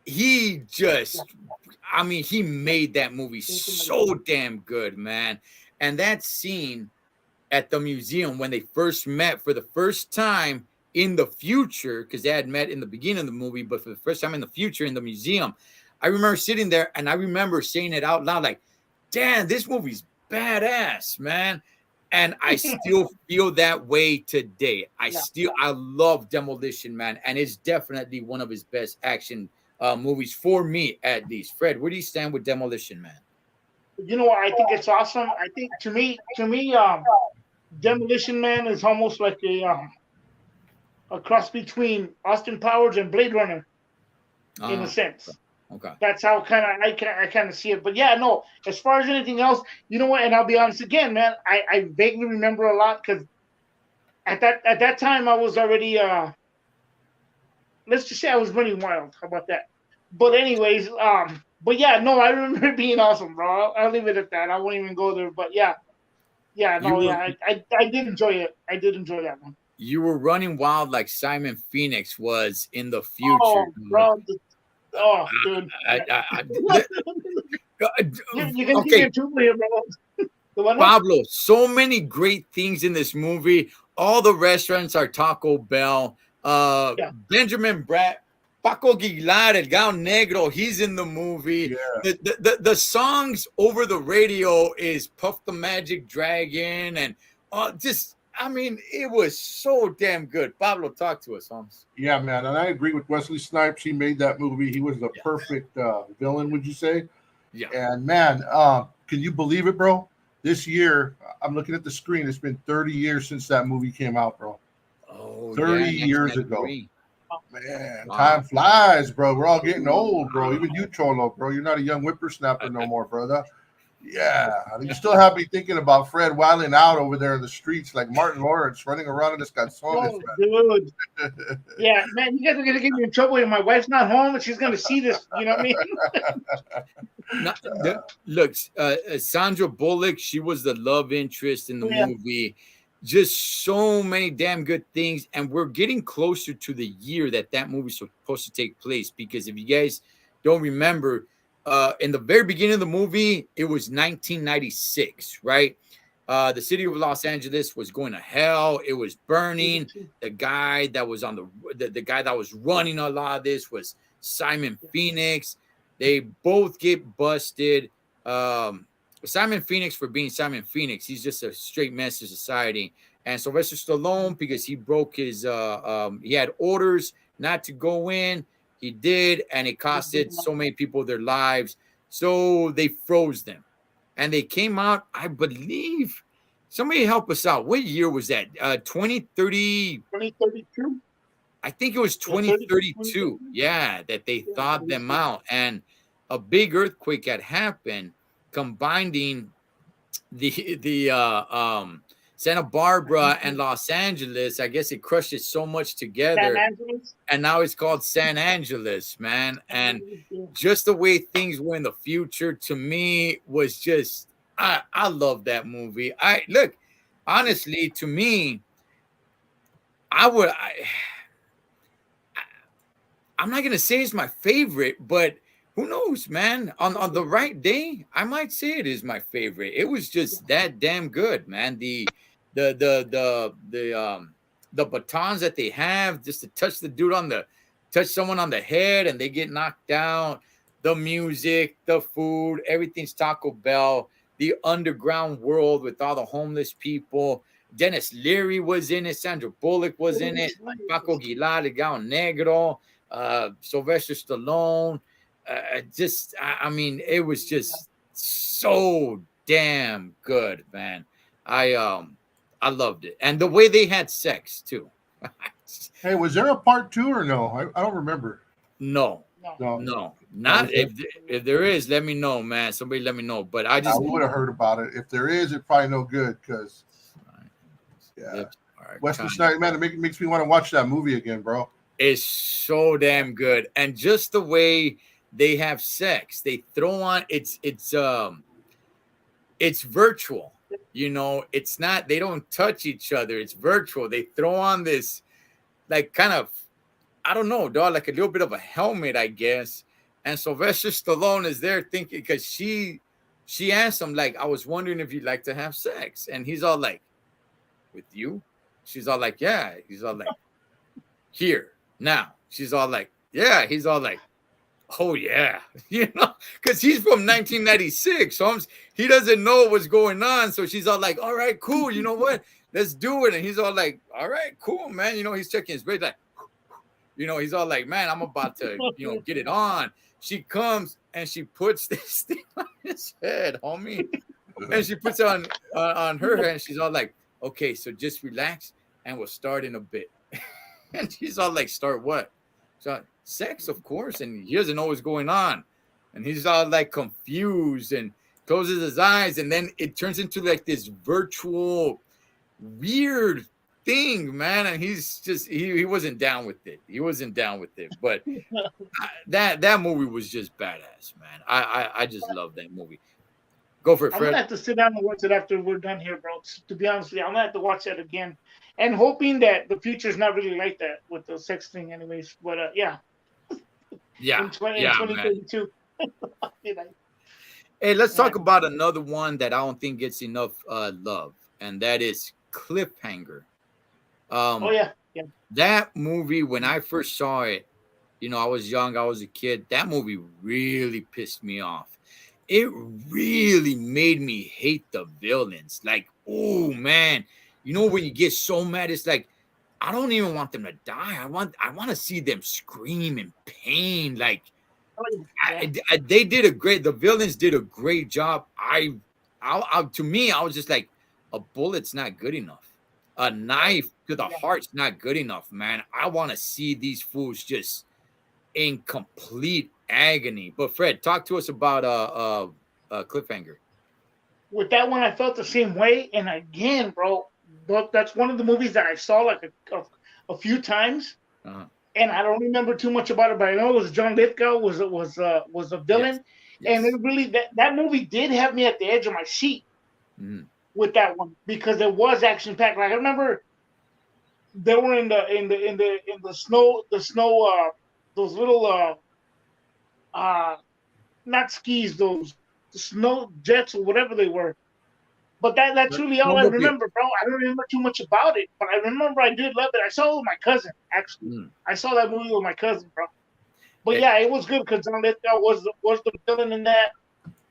He made that movie so damn good, man. And that scene at the museum when they first met for the first time in the future, because they had met in the beginning of the movie, but for the first time in the future in the museum. I remember sitting there and I remember saying it out loud, like, damn, this movie's badass, man. And I still feel that way today.
Yeah.
I love Demolition Man, and it's definitely one of his best action movies for me, at least. Fred, where do you stand with Demolition Man?
You know what? I think it's awesome. I think to me, Demolition Man is almost like a cross between Austin Powers and Blade Runner in a
Oh,
sense.
okay.
That's how I kind of see it. But yeah, no. As far as anything else, you know what? And I'll be honest again, man. I vaguely remember a lot because at that time I was already let's just say I was running wild. How about that? But anyways, but yeah, no, I remember it being awesome, bro. I'll leave it at that. I won't even go there. But yeah, yeah,
You
no,
were
yeah, I did enjoy it. I did enjoy that one.
you were running wild like Simon Phoenix was in the future.
Oh, bro. Oh, dude.
I, I, I,
You can see
okay,
it too here, bro. The one.
Pablo, so many great things in this movie. All the restaurants are Taco Bell.
Yeah.
Benjamin Bratt, Paco Aguilar, El Gao Negro, he's in the movie.
Yeah.
The songs over the radio is Puff the Magic Dragon, and just, I mean, it was so damn good. Pablo, talk to us, Holmes.
Yeah, man, and I agree with Wesley Snipes. He made that movie. He was the perfect villain, would you say?
Yeah.
And man, can you believe it, bro? This year, I'm looking at the screen. It's been 30 years since that movie came out, bro.
Oh,
30
yeah,
years ago.
1993.
Man,
Wow.
time flies, bro. We're all getting old, bro. Even you, Cholo, bro. You're not a young whippersnapper no more, brother. Yeah, you still have me thinking about Fred wilding out over there in the streets like Martin Lawrence running around in his calzones,
Oh, dude. Yeah, man, you guys are gonna get me in trouble if my wife's not home and she's gonna see this. You know what I mean?
Look, Sandra Bullock, she was the love interest in the
Yeah.
movie. Just so many damn good things, and we're getting closer to the year that movie's supposed to take place. Because if you guys don't remember, in the very beginning of the movie, it was 1996, right? The city of Los Angeles was going to hell. It was burning. The guy that was on the guy that was running a lot of this was Simon Phoenix. They both get busted. Simon Phoenix for being Simon Phoenix. He's just a straight mess to society. And Sylvester Stallone, because he broke his he had orders not to go in. He did, and it costed so many people their lives. So they froze them. And they came out, I believe. Somebody help us out. What year was that? 2030.
2032.
I think it was 2032. Yeah, that they thawed them out. And a big earthquake had happened, combining the Santa Barbara and Los Angeles. I guess it crushed it so much together, and now it's called San Angeles, man. And just the way things were in the future, to me, was just I love that movie. I look, honestly, to me, I'm not gonna say it's my favorite, but who knows, man? On the right day, I might say it is my favorite. It was just that damn good, man. The batons that they have just to touch someone on the head and they get knocked out. The music, the food, everything's Taco Bell. The underground world with all the homeless people. Dennis Leary was in it. Sandra Bullock was in it. Paco Aguilar, El Gao Negro, Sylvester Stallone. I mean, it was just so damn good, man. I loved it, and the way they had sex too.
Hey, was there a part 2 or no? I don't remember.
No, not if there is, let me know, man. Somebody let me know. But I
would have heard about it. If there is, it's probably no good because Wesley Snipes, man, it makes me want to watch that movie again, bro.
It's so damn good, and just the way they have sex, they throw on it's virtual. You know, it's not, they don't touch each other. It's virtual. They throw on this, like, kind of, I don't know, dog, like a little bit of a helmet, I guess. And Sylvester Stallone is there thinking, because she asked him, like, I was wondering if you'd like to have sex. And he's all like, with you? She's all like, yeah. He's all like, here, now. She's all like, yeah. He's all like, oh yeah, because he's from 1996, so he doesn't know what's going on. So she's all like, all right, cool. You know what? Let's do it. And he's all like, all right, cool, man. He's checking his brain like, he's all like, man, I'm about to, get it on. She comes and she puts this thing on his head, homie, and she puts it on her head. And she's all like, okay, so just relax, and we'll start in a bit. And she's all like, start what? So sex, of course, and he doesn't know what's going on, and he's all like confused and closes his eyes, and then it turns into like this virtual weird thing, man. And he's just he wasn't down with it. He wasn't down with it, but that movie was just badass, man. I just love that movie. Go for it, Fred.
I'm gonna have to sit down and watch it after we're done here, bro. To be honest with you, I'm gonna have to watch that again, and hoping that the future is not really like that with the sex thing, anyways. But yeah.
Yeah,
in 2032.
Hey, let's talk about another one that I don't think gets enough love, and that is Cliffhanger.
Oh yeah.
That movie, when I first saw it, I was young, I was a kid. That movie really pissed me off. It really made me hate the villains. Like, oh man, when you get so mad, it's like, I don't even want them to die. I want to see them scream in pain. Like, the villains did a great job. To me, I was just like, a bullet's not good enough. A knife to the heart's not good enough, man. I want to see these fools just in complete agony. But Fred, talk to us about Cliffhanger.
With that one, I felt the same way. And again, bro, that's one of the movies that I saw like a few times, and I don't remember too much about it. But I know it was John Lithgow was a villain, and it really that movie did have me at the edge of my seat with that one because it was action packed. Like I remember they were in the snow those little not skis, those snow jets or whatever they were. But that's really all I remember, bro. I don't remember too much about it, but I remember I did love it. I saw it with my cousin, actually. I saw that movie with my cousin, bro. But yeah, it was good because John Lithgow was the villain in that.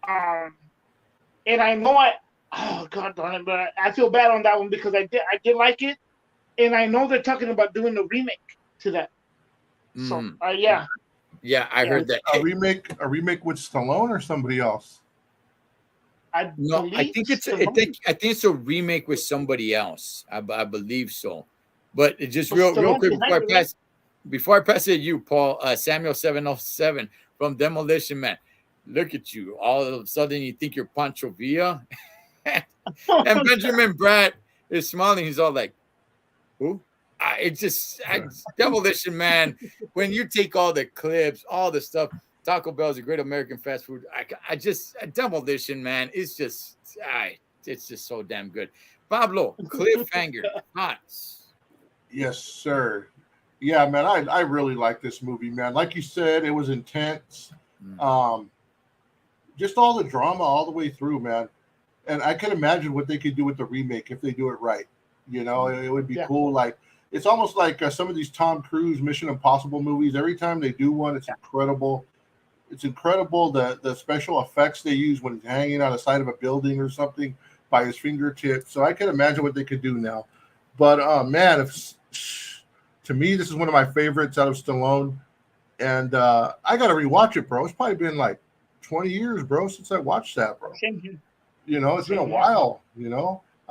And I know oh god darn it, but I feel bad on that one because I did like it, and I know they're talking about doing a remake to that. So yeah.
Yeah, I heard that.
A remake with Stallone or somebody else?
I think it's a remake with somebody else. I believe so. But just real quick before I pass it to you, Paul, Samuel 707 from Demolition Man. Look at you. All of a sudden you think you're Pancho Villa. And Benjamin Bratt is smiling. He's all like, who? Demolition Man, when you take all the clips, all the stuff, Taco Bell is a great American fast food. Demolition Man, it's just so damn good. Pablo, Cliffhanger, thoughts?
Yes, sir. Yeah, man, I really like this movie, man. Like you said, it was intense. Just all the drama all the way through, man. And I can imagine what they could do with the remake if they do it right. It would be cool. Like, it's almost like some of these Tom Cruise Mission Impossible movies. Every time they do one, it's incredible. It's incredible the special effects they use when he's hanging on the side of a building or something by his fingertips. So I can imagine what they could do now. But man, to me, this is one of my favorites out of Stallone. And I got to rewatch it, bro. It's probably been like 20 years, bro, since I watched that, bro. It's been a while, I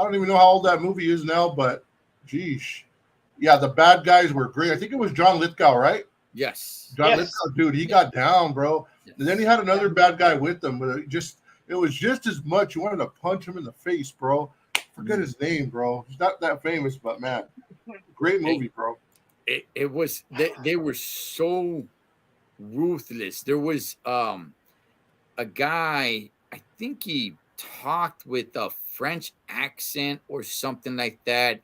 don't even know how old that movie is now, but geez. Yeah, the bad guys were great. I think it was John Lithgow, right?
Yes.
John Lithgow, dude, he got down, bro. Yes. And then he had another bad guy with him, but it was just as much. You wanted to punch him in the face, bro. Forget his name, bro. He's not that famous, but man, great movie, bro.
It was they were so ruthless. There was a guy, I think he talked with a French accent or something like that,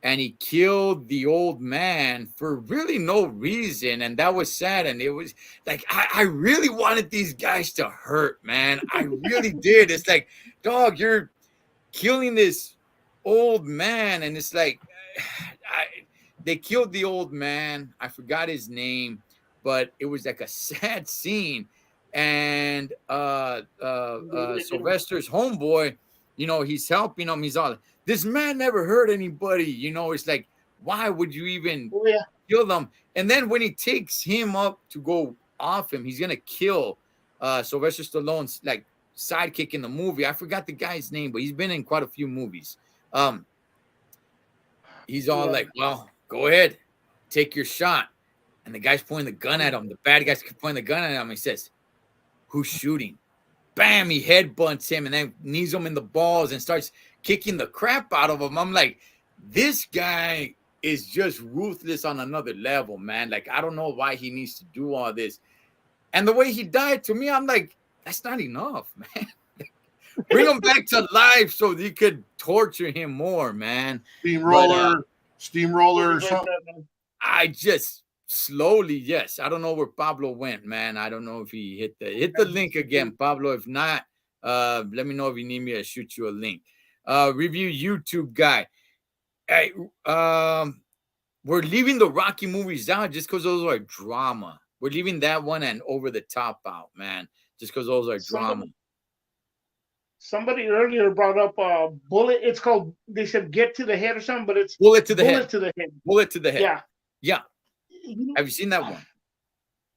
and he killed the old man for really no reason, and that was sad. And it was like I really wanted these guys to hurt, man. I really did. It's like, dog, you're killing this old man, and it's like they killed the old man. I forgot his name, but it was like a sad scene. And Sylvester's homeboy, he's helping him. He's all, this man never hurt anybody. It's like, why would you even
Oh yeah.
kill them? And then when he takes him up to go off him, he's gonna kill Sylvester Stallone's like sidekick in the movie. I forgot the guy's name, but he's been in quite a few movies. He's all like, well, go ahead, take your shot. And the guy's pointing the gun at him. The bad guy's pointing the gun at him. He says, who's shooting? Bam, he headbutts him and then knees him in the balls and starts kicking the crap out of him. I'm like, this guy is just ruthless on another level, man. Like, I don't know why he needs to do all this. And the way he died, to me, I'm like, that's not enough, man. Bring him back to life so you could torture him more, man.
Steamroller.
I just slowly, yes. I don't know where Pablo went, man. I don't know if he hit the link again, Pablo. If not, let me know if you need me to shoot you a link. Review YouTube guy. Hey, we're leaving the Rocky movies out just because those are drama. We're leaving that one and Over the Top out, man, just because those are drama.
Somebody earlier brought up Bullet. It's called, they said Get to the Head or something, but it's
Bullet to the Head.
Bullet to the Head.
Yeah. Yeah. Have you seen that one?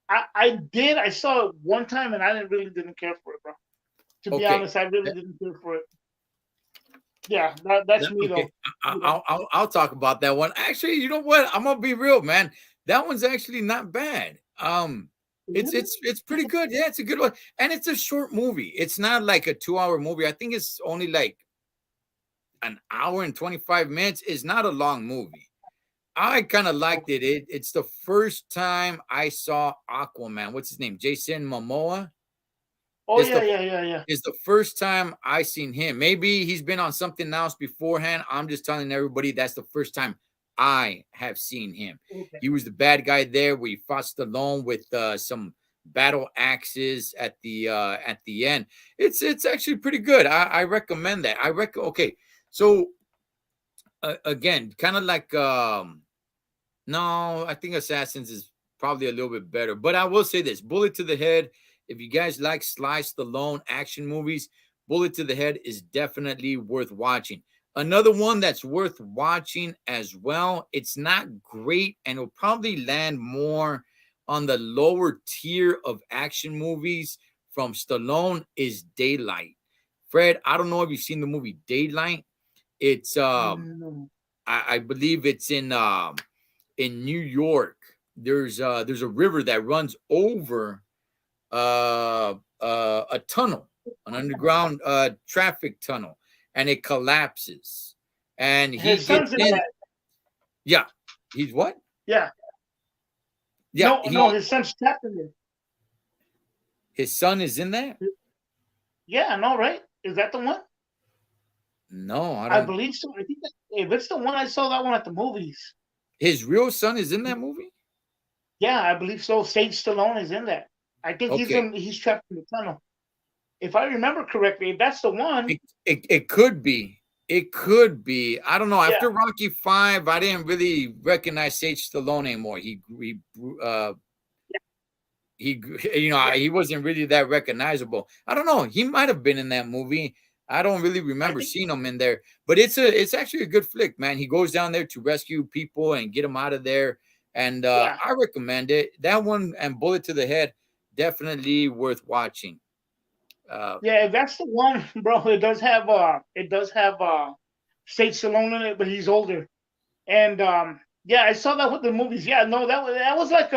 I did. I saw it one time and I didn't care for it, bro. To be honest, I really didn't care for it. Yeah, that's me though.
I'll talk about that one. Actually, you know what? I'm gonna be real, man. That one's actually not bad. It's pretty good. Yeah, it's a good one. And it's a short movie. It's not like a 2-hour movie. I think it's only like an hour and 25 minutes. It's not a long movie. I kind of liked it. It's the first time I saw Aquaman. What's his name? Jason Momoa.
Oh, yeah.
It's the first time I seen him. Maybe he's been on something else beforehand. I'm just telling everybody that's the first time I have seen him. Okay. He was the bad guy there. We fought Stallone with some battle axes at the end. It's actually pretty good. I recommend that. Okay, so again, kind of like no, I think Assassins is probably a little bit better. But I will say this: Bullet to the Head. If you guys like Sly Stallone action movies, Bullet to the Head is definitely worth watching. Another one that's worth watching as well. It's not great, and it'll probably land more on the lower tier of action movies from Stallone is Daylight. Fred, I don't know if you've seen the movie Daylight. It's I believe it's in New York. There's a river that runs over a tunnel, an underground traffic tunnel, and it collapses. And he gets in. Yeah, he's what?
Yeah.
Yeah.
No, his son's trapped in there.
His son is in there?
Yeah, I know, right? Is that the one?
No,
I believe so. I think if it's the one, I saw that one at the movies.
His real son is in that movie?
Yeah, I believe so. Sage Stallone is in that. I think he's trapped in the tunnel. If I remember correctly, if that's the one.
It could be. It could be. I don't know. After Rocky 5, I didn't really recognize Sage Stallone anymore. He wasn't really that recognizable. I don't know. He might have been in that movie. I don't really remember seeing him in there. But it's actually a good flick, man. He goes down there to rescue people and get them out of there. And I recommend it. That one and Bullet to the Head, definitely worth watching.
If that's the one, bro, it does have Sage Stallone in it, but he's older. And I saw that with the movies. Yeah, no, that was like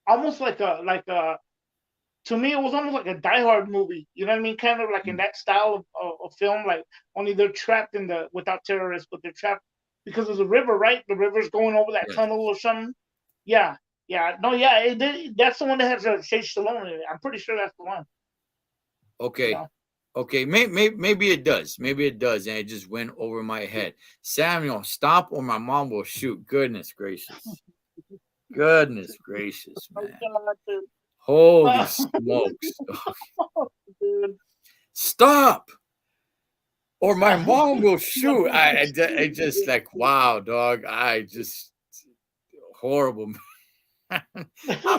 almost like a to me it was almost like a Die Hard movie. You know what I mean? Kind of like in that style of film, like only they're trapped without terrorists, but they're trapped because there's a river, right? The river's going over that tunnel or something. Yeah. No, that's the one that has Sage Stallone in it. I'm pretty sure that's the one.
Okay. You know? Okay. Maybe it does. Maybe it does. And it just went over my head. Samuel, stop or my mom will shoot. Goodness gracious. Goodness gracious, man. Holy smokes. Stop. or my mom will shoot. I just like, wow, dog. I just horrible. I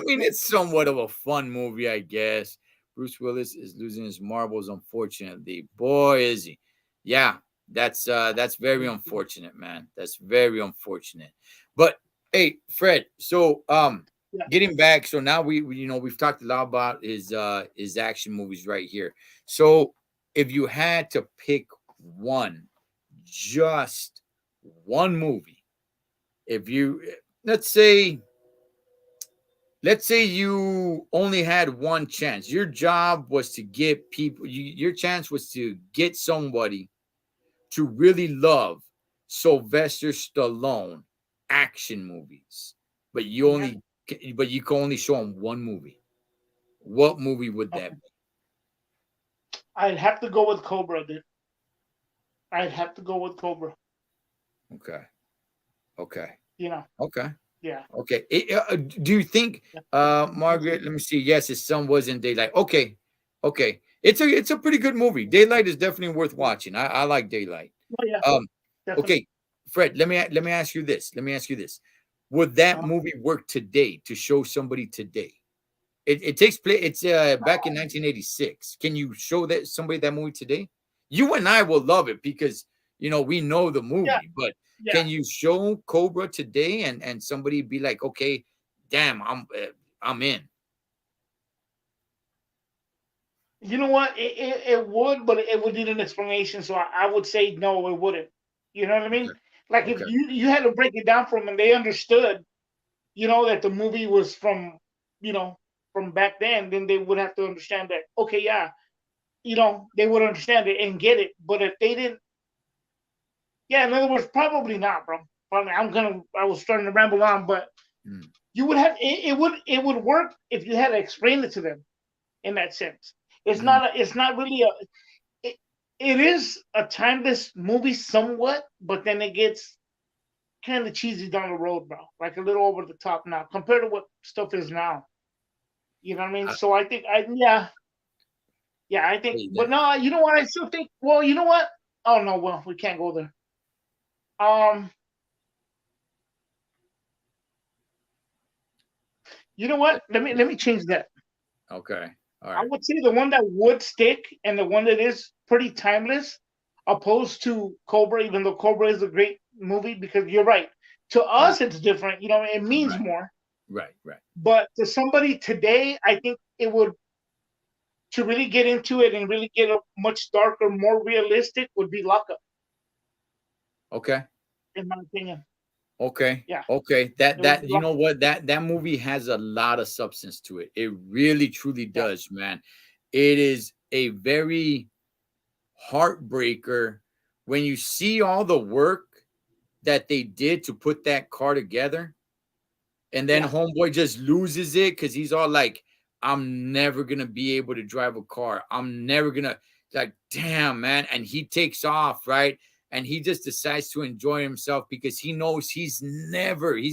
mean, it's somewhat of a fun movie, I guess. Bruce Willis is losing his marbles, unfortunately. Boy, is he. Yeah, that's very unfortunate, man. That's very unfortunate. But hey, Fred, so
Yeah.
getting back, so now we've talked a lot about his action movies right here. So if you had to pick one, just one movie, if you let's say let's say you only had one chance. Your job was to get people, your chance was to get somebody to really love Sylvester Stallone action movies, but
Yeah.
you can only show them one movie. What movie would that
Okay. I'd have to go with Cobra, dude. I'd have to go with Cobra.
be? Okay. Okay.
You know.
Okay.
Yeah.
Okay. Do you think,
Yeah.
Margaret? Let me see. Yes, his son was in Daylight. Okay. Okay. It's a pretty good movie. Daylight is definitely worth watching. I like Daylight.
Oh yeah.
Um.
Definitely.
Okay, Fred. Let me ask you this. Let me ask you this. Would that
Uh,
movie work today to show somebody today? It takes place. It's back in 1986. Can you show that somebody that movie today? You and I will love it because we know the
yeah.
movie. But
Yeah.
can you show Cobra today and somebody be like, okay, damn, I'm in.
You know what? It would, but it would need an explanation. So I would say no, it wouldn't. You know what I
Okay.
mean? Like if
Okay.
you had to break it down for them and they understood, that the movie was from, you know, from back then they would have to understand that. Okay, yeah, they would understand it and get it. But if they didn't, yeah, in other words, probably not, bro. Probably, I was starting to ramble on, but
Mm,
you would have it would work if you had to explain it to them in that sense.
mm,
It's not really it, it is a timeless movie somewhat, but then it gets kind of cheesy down the road, bro. Like a little over the top now compared to what stuff is now. You know what I mean?
I
So I think yeah, I think,
hate
but
that.
no, you know what? I still think. Well, you know what? Oh no, well we can't go there. Um, you know what? Let me change that.
Okay. All
I
right.
would say the one that would stick and the one that is pretty timeless, opposed to Cobra, even though Cobra is a great movie because you're right. To
Mm,
us, it's different. It means
right.
more.
Right. Right.
But to somebody today, I think it would to really get into it and really get a much darker, more realistic would be Lockup,
Okay.
in my opinion.
Okay.
Yeah,
Okay.
it would be
You know
Lockup.
what? That movie has a lot of substance to it. It really truly
Yeah,
does, man. It is a very heartbreaker when you see all the work that they did to put that car together, and then
yeah,
homeboy just loses it because he's all like, I'm never gonna be able to drive a car. I'm never gonna, like, damn, man. And he takes off, right? And he just decides to enjoy himself because he knows he's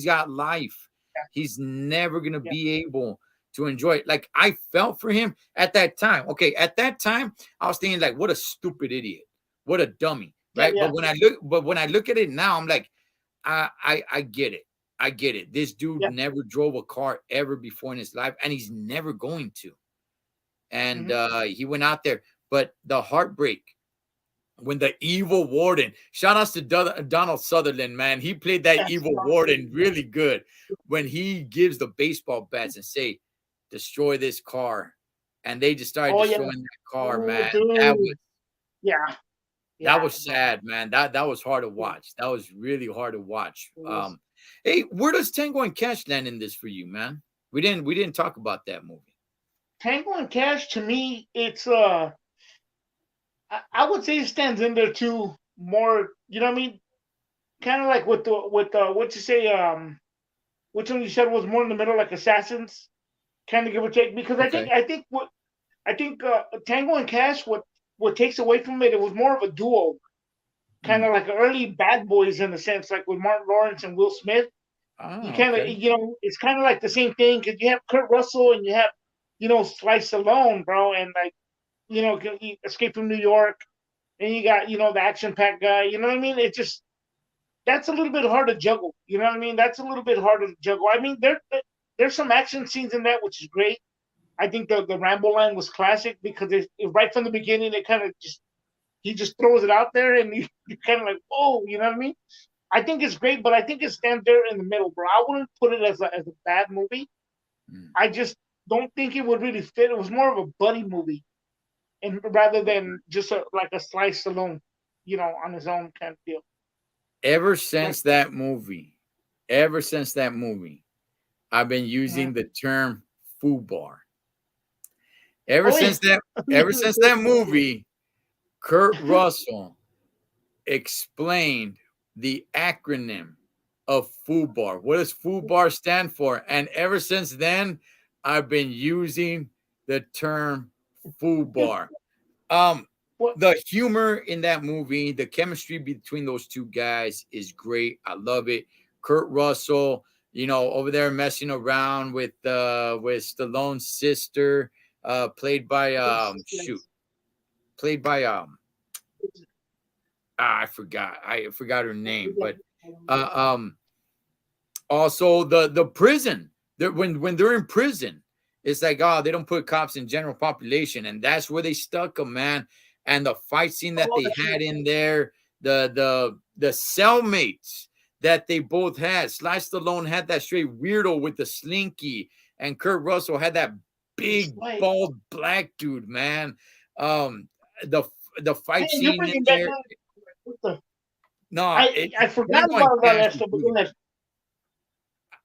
got life. He's never gonna
yeah,
be able to enjoy it. Like, I felt for him at that time. Okay, at that time, I was thinking, like, what a stupid idiot, what a dummy,
yeah,
right?
yeah,
But when I look at it now, I'm like, I get it. I get it. This dude
yeah.
never drove a car ever before in his life, and he's never going to. And
Hmm.
he went out there, but the heartbreak when the evil warden, shout outs to Donald Sutherland, man. He played that
Yes,
evil warden really good when he gives the baseball bats and say, destroy this car. And they just started
oh yeah.
destroying that car,
Oh,
man. That was
dude. Yeah,
that
yeah,
was
bro.
sad, man. That was hard to
Yeah,
watch. That was really hard to watch.
it was.
Hey, where does Tango and Cash land in this for you, man? We didn't talk about that movie.
Tango and Cash to me, it's I would say it stands in there too more. You know what I mean? Kind of like with what you say which one you said was more in the middle, like Assassins, kind of give or take. Because
Okay.
I think Tango and Cash, what takes away from it, it was more of a duo, kind
Mm.
of like early Bad Boys in a sense, like with Martin Lawrence and Will Smith. You
Ah,
kind of
okay.
it's kind of like the same thing because you have Kurt Russell and you have Sly Stallone, bro, and like Escape from New York. and you got the action pack guy. You know what I mean? It just that's a little bit hard to juggle. You know what I mean? That's a little bit harder to juggle. I mean, there's some action scenes in that which is great. I think the Rambo line was classic because right from the beginning it kind of just he just throws it out there and you kind of like, oh, you know what I mean? I think it's great, but I think it stands there in the middle, bro. I wouldn't put it as a bad movie.
Mm.
I just don't think it would really fit. It was more of a buddy movie, and rather than just like a slice alone, on his own kind of deal.
Ever
Like,
since that movie, ever since that movie, I've been
uh,
using the term "foobar." Ever
oh yeah,
since that, ever since that movie, Kurt Russell explained the acronym of FUBAR. What does FUBAR stand for? And ever since then, I've been using the term FUBAR. Um,
what?
the humor in that movie, the chemistry between those two guys is great. I love it. Kurt Russell, over there messing around with Stallone's sister, played by
Yes, yes.
played by I forgot her name, but uh, um, also the prison. When they're in prison, it's like, oh, they don't put cops in general population, and that's where they stuck them, man. And the fight scene that
Oh,
they
that's
had
right.
in there, the cellmates that they both had. Sly Stallone had that straight weirdo with the slinky, and Kurt Russell had that
That's
big
right.
bald black dude, man. Um, the the fight
Man, you're
scene in
bringing back
there.
what the
No,
I forgot
Tango and
about
Cash
that
is
stuff, but
really good.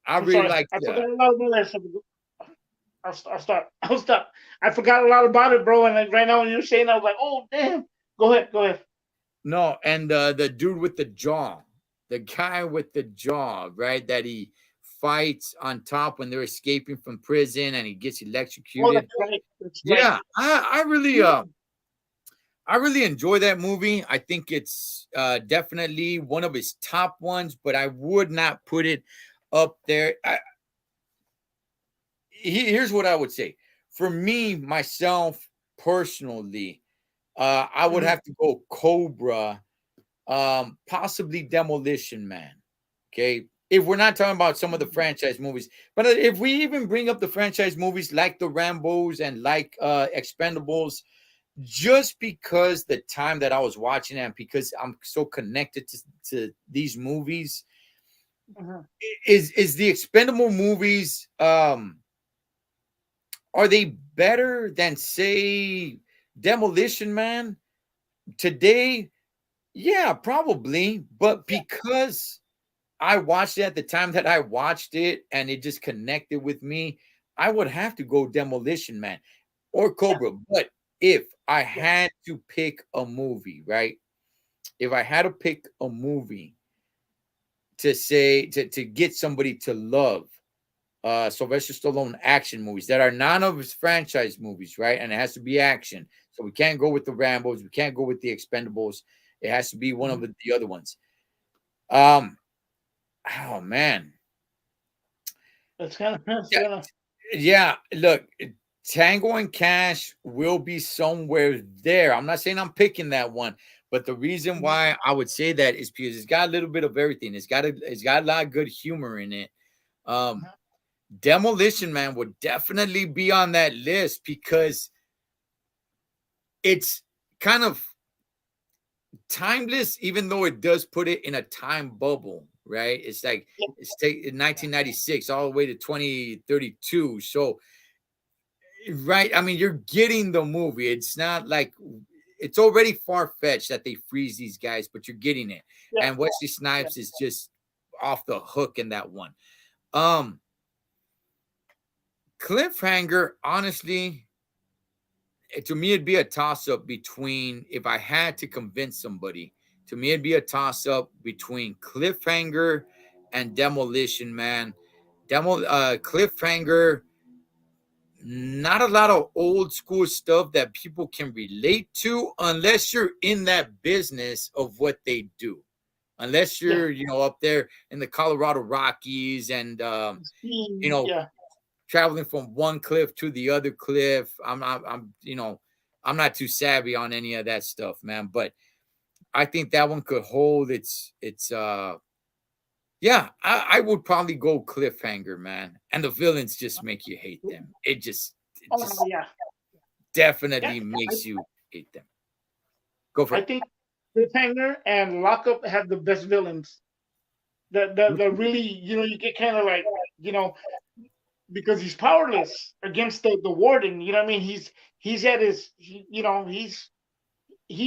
I
I'm
really
sorry,
like
I
the.
forgot about that stuff. I'll start. I'll stop. I forgot a lot about it, bro. And like, right now when you're saying, I was like, oh damn. Go ahead. Go ahead.
No, and the dude with the jaw, the guy with the jaw, right? That he fights on top when they're escaping from prison and he gets
Oh, that's
electrocuted.
right. That's right.
Yeah, I really enjoy that movie. I think it's definitely one of his top ones, but I would not put it up there. Here's what I would say. For me, myself, personally, I would
Mhm.
have to go Cobra, possibly Demolition Man. Okay. If we're not talking about some of the franchise movies, but if we even bring up the franchise movies like the Rambos and like Expendables, just because the time that I was watching it and because I'm so connected to these movies,
Mhm.
is the Expendable movies, are they better than, say, Demolition Man today? Yeah, probably. But
Yeah.
because I watched it at the time that I watched it and it just connected with me, I would have to go Demolition Man or
Yeah.
Cobra. But if I
Yeah.
had to pick a movie, right? If I had to pick a movie to say to get somebody to love Sylvester Stallone action movies that are none of his franchise movies, right? And it has to be action. So we can't go with the Rambos, we can't go with the Expendables. It has to be one of
Mhm.
the other ones. Um, oh man,
That's kind of that's
yeah,
kind of
yeah. Look, Tango and Cash will be somewhere there. I'm not saying I'm picking that one, but the reason
Mhm.
why I would say that is because it's got a little bit of everything. It's got a lot of good humor in it. Um,
Mhm.
Demolition Man would definitely be on that list because it's kind of timeless, even though it does put it in a time bubble, right? It's like
Yeah.
it's take in
Yeah.
1996 all the way to 2032. So, right, I mean, you're getting the movie. It's not like it's already far fetched that they freeze these guys, but you're getting it.
Yeah.
And Wesley
Yeah.
Snipes is just off the hook in that one. Um, Cliffhanger, honestly, to me, it'd be a toss up between, if I had to convince somebody, to me, it'd be a toss up between Cliffhanger and Demolition Man. Cliffhanger, not a lot of old school stuff that people can relate to unless you're in that business of what they do. Unless
Yeah.
you're, up there in the Colorado Rockies and,
Speed.
you know,
Yeah.
traveling from one cliff to the other cliff. I'm I'm not too savvy on any of that stuff, man. But I think that one could hold its yeah, I would probably go cliffhanger, man. And the villains just make you hate them. It
Oh
just
yeah, yeah.
definitely makes you hate them. Go for
I
it.
think Cliffhanger and Lockup have the best villains. The really, you get kind of like, you know, because he's powerless against the warden. You know what I mean? He's at his, he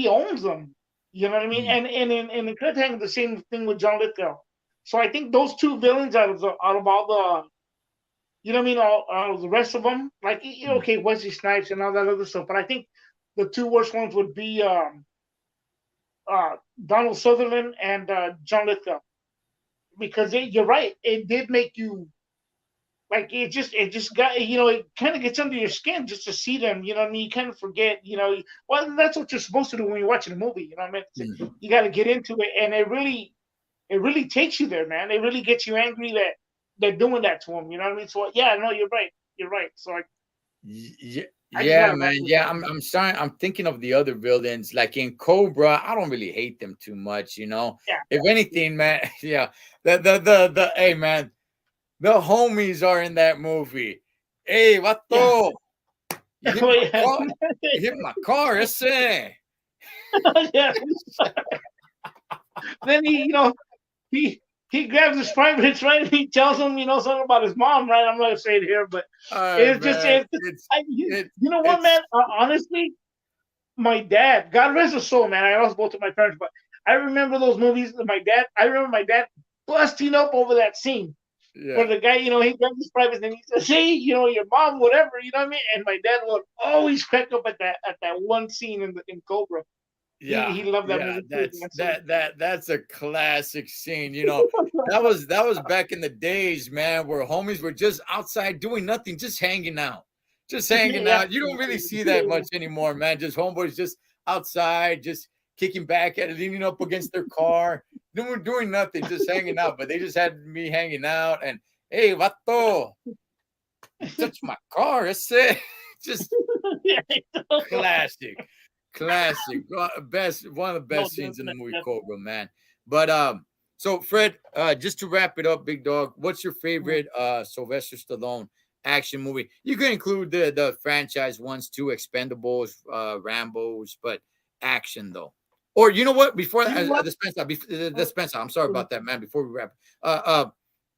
owns them. You know what I mean?
Mm,
And in Cliffhanger, the same thing with John Lithgow. So I think those two villains out of all the, you know what I mean, all the rest of them, like,
mm.
okay, Wesley Snipes and all that other stuff, but I think the two worst ones would be Donald Sutherland and John Lithgow, because you're right, it did make you like, it just got, it kind of gets under your skin just to see them. You know what I mean? You kind of forget, well, that's what you're supposed to do when you're watching a movie. You know what I mean?
Mm.
You got to get into it, and it really takes you there, man. It really gets you angry that they're doing that to him. You know what I mean? So yeah, no, you're right. You're right. So
Yeah,
I just
yeah,
gotta rock
man.
with
Yeah,
that.
I'm sorry. I'm thinking of the other villains. Like in Cobra, I don't really hate them too much, you know.
Yeah.
If anything, man, yeah. The hey man, the homies are in that movie. Hey,
Yeah.
vato, you hit
Oh,
my
yeah.
car. You hit my car, ese.
Yeah. Then he he grabs his privates, right? And he tells him, something about his mom, right? I'm not gonna say it here, but
Oh
it's just,
man,
you
it
know what, man?
it's
Honestly, my dad, God rest his soul, man. I lost both of my parents, but I remember those movies. I remember my dad busting up over that scene where
yeah.
the guy, he grabs his privates and he says, "Hey, your mom, whatever," you know what I mean? And my dad would always crack up at that one scene in Cobra.
Yeah,
He loved that
yeah,
movie too, man. So
that's a classic scene. You know, that was back in the days, man, where homies were just outside doing nothing, just hanging out. Just hanging
yeah,
out. You don't really see that much anymore, man. Just homeboys just outside, just kicking back at it, leaning up against their car, doing nothing, just hanging out. But they just had me hanging out and hey, vato, you touch my car, that's it. Just
yeah.
classic. Classic. Best one of the
No,
best scenes in the movie
definitely.
Cobra, man. But so Fred, just to wrap it up, big dog, what's your favorite Sylvester Stallone action movie? You can include the franchise ones too, Expendables, Rambos, but action though. Or you know what? Before
You know what?
the Spencer, the Spencer, I'm sorry about that, man. Before we wrap,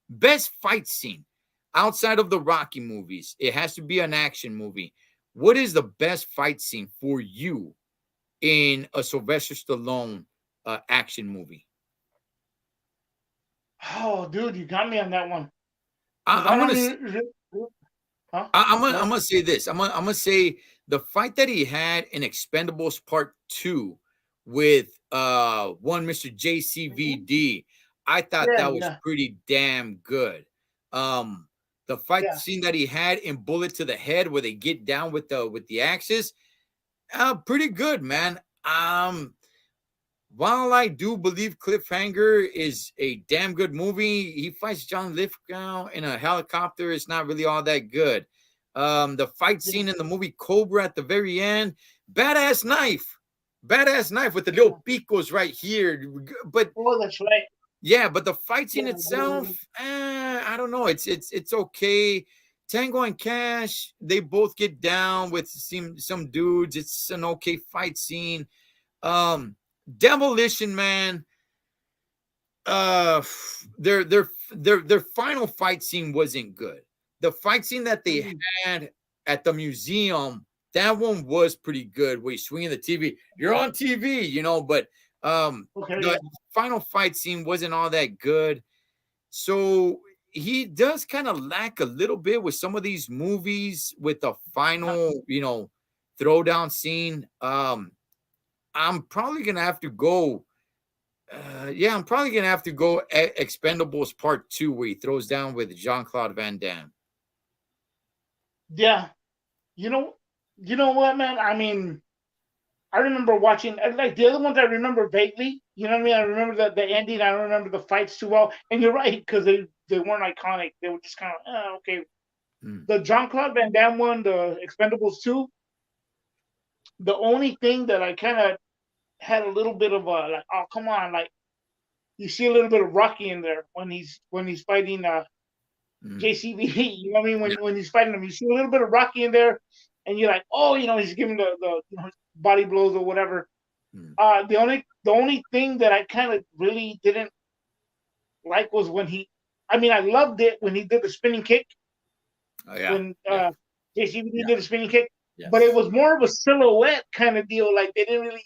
best fight scene outside of the Rocky movies. It has to be an action movie. What is the best fight scene for you in a Sylvester Stallone action movie?
Oh, dude, you got me on that one because I
I'm
don't
gonna
really, huh?
I'm
What?
gonna say this. I'm gonna say the fight that he had in Expendables Part Two with one Mr.
Mhm.
JCVD. I thought
Yeah,
that was
yeah,
pretty damn good. The fight
yeah.
scene that he had in Bullet to the Head, where they get down with the axes, pretty good, man. While I do believe Cliffhanger is a damn good movie, he fights John Lithgow in a helicopter. It's not really all that good. The fight
Yeah,
scene in the movie Cobra at the very end, badass knife with the little picos right here. But
oh, that's right.
yeah, but the fight
Yeah,
scene itself, I don't know. It's okay. Tango and Cash, they both get down with some dudes. It's an okay fight scene. Um, Demolition Man, uh, their final fight scene wasn't good. The fight scene that they
mhm.
had at the museum, that one was pretty good. Where you swinging the TV, you're on TV, but
Okay, yeah,
the final fight scene wasn't all that good. So he does kind of lack a little bit with some of these movies with the final, throwdown scene. I'm probably gonna have to go. Yeah, I'm probably gonna have to go Expendables Part Two, where he throws down with Jean Claude Van Damme.
yeah. You know, you know what, man? I mean, I remember watching, like, the other ones. I remember vaguely. You know what I mean? I remember the ending. I don't remember the fights too well. And you're right, because they weren't iconic. They were just kind of, okay.
Mm,
The Jean Claude Van Damme one, the Expendables 2, The only thing that I kind of had a little bit of a like, oh come on, like you see a little bit of Rocky in there when he's fighting
Mm.
JCVD. You know what I mean?
Yeah.
When he's fighting him, you see a little bit of Rocky in there, and you're like, oh, he's giving the body blows or whatever.
Mm.
The only thing that I kind of really didn't like was when he. I mean, I loved it when he did the spinning kick
Oh yeah.
when
Yeah.
JCVD
Yeah.
did a spinning kick, but it
Yes.
was more of a silhouette kind of deal. Like they didn't really,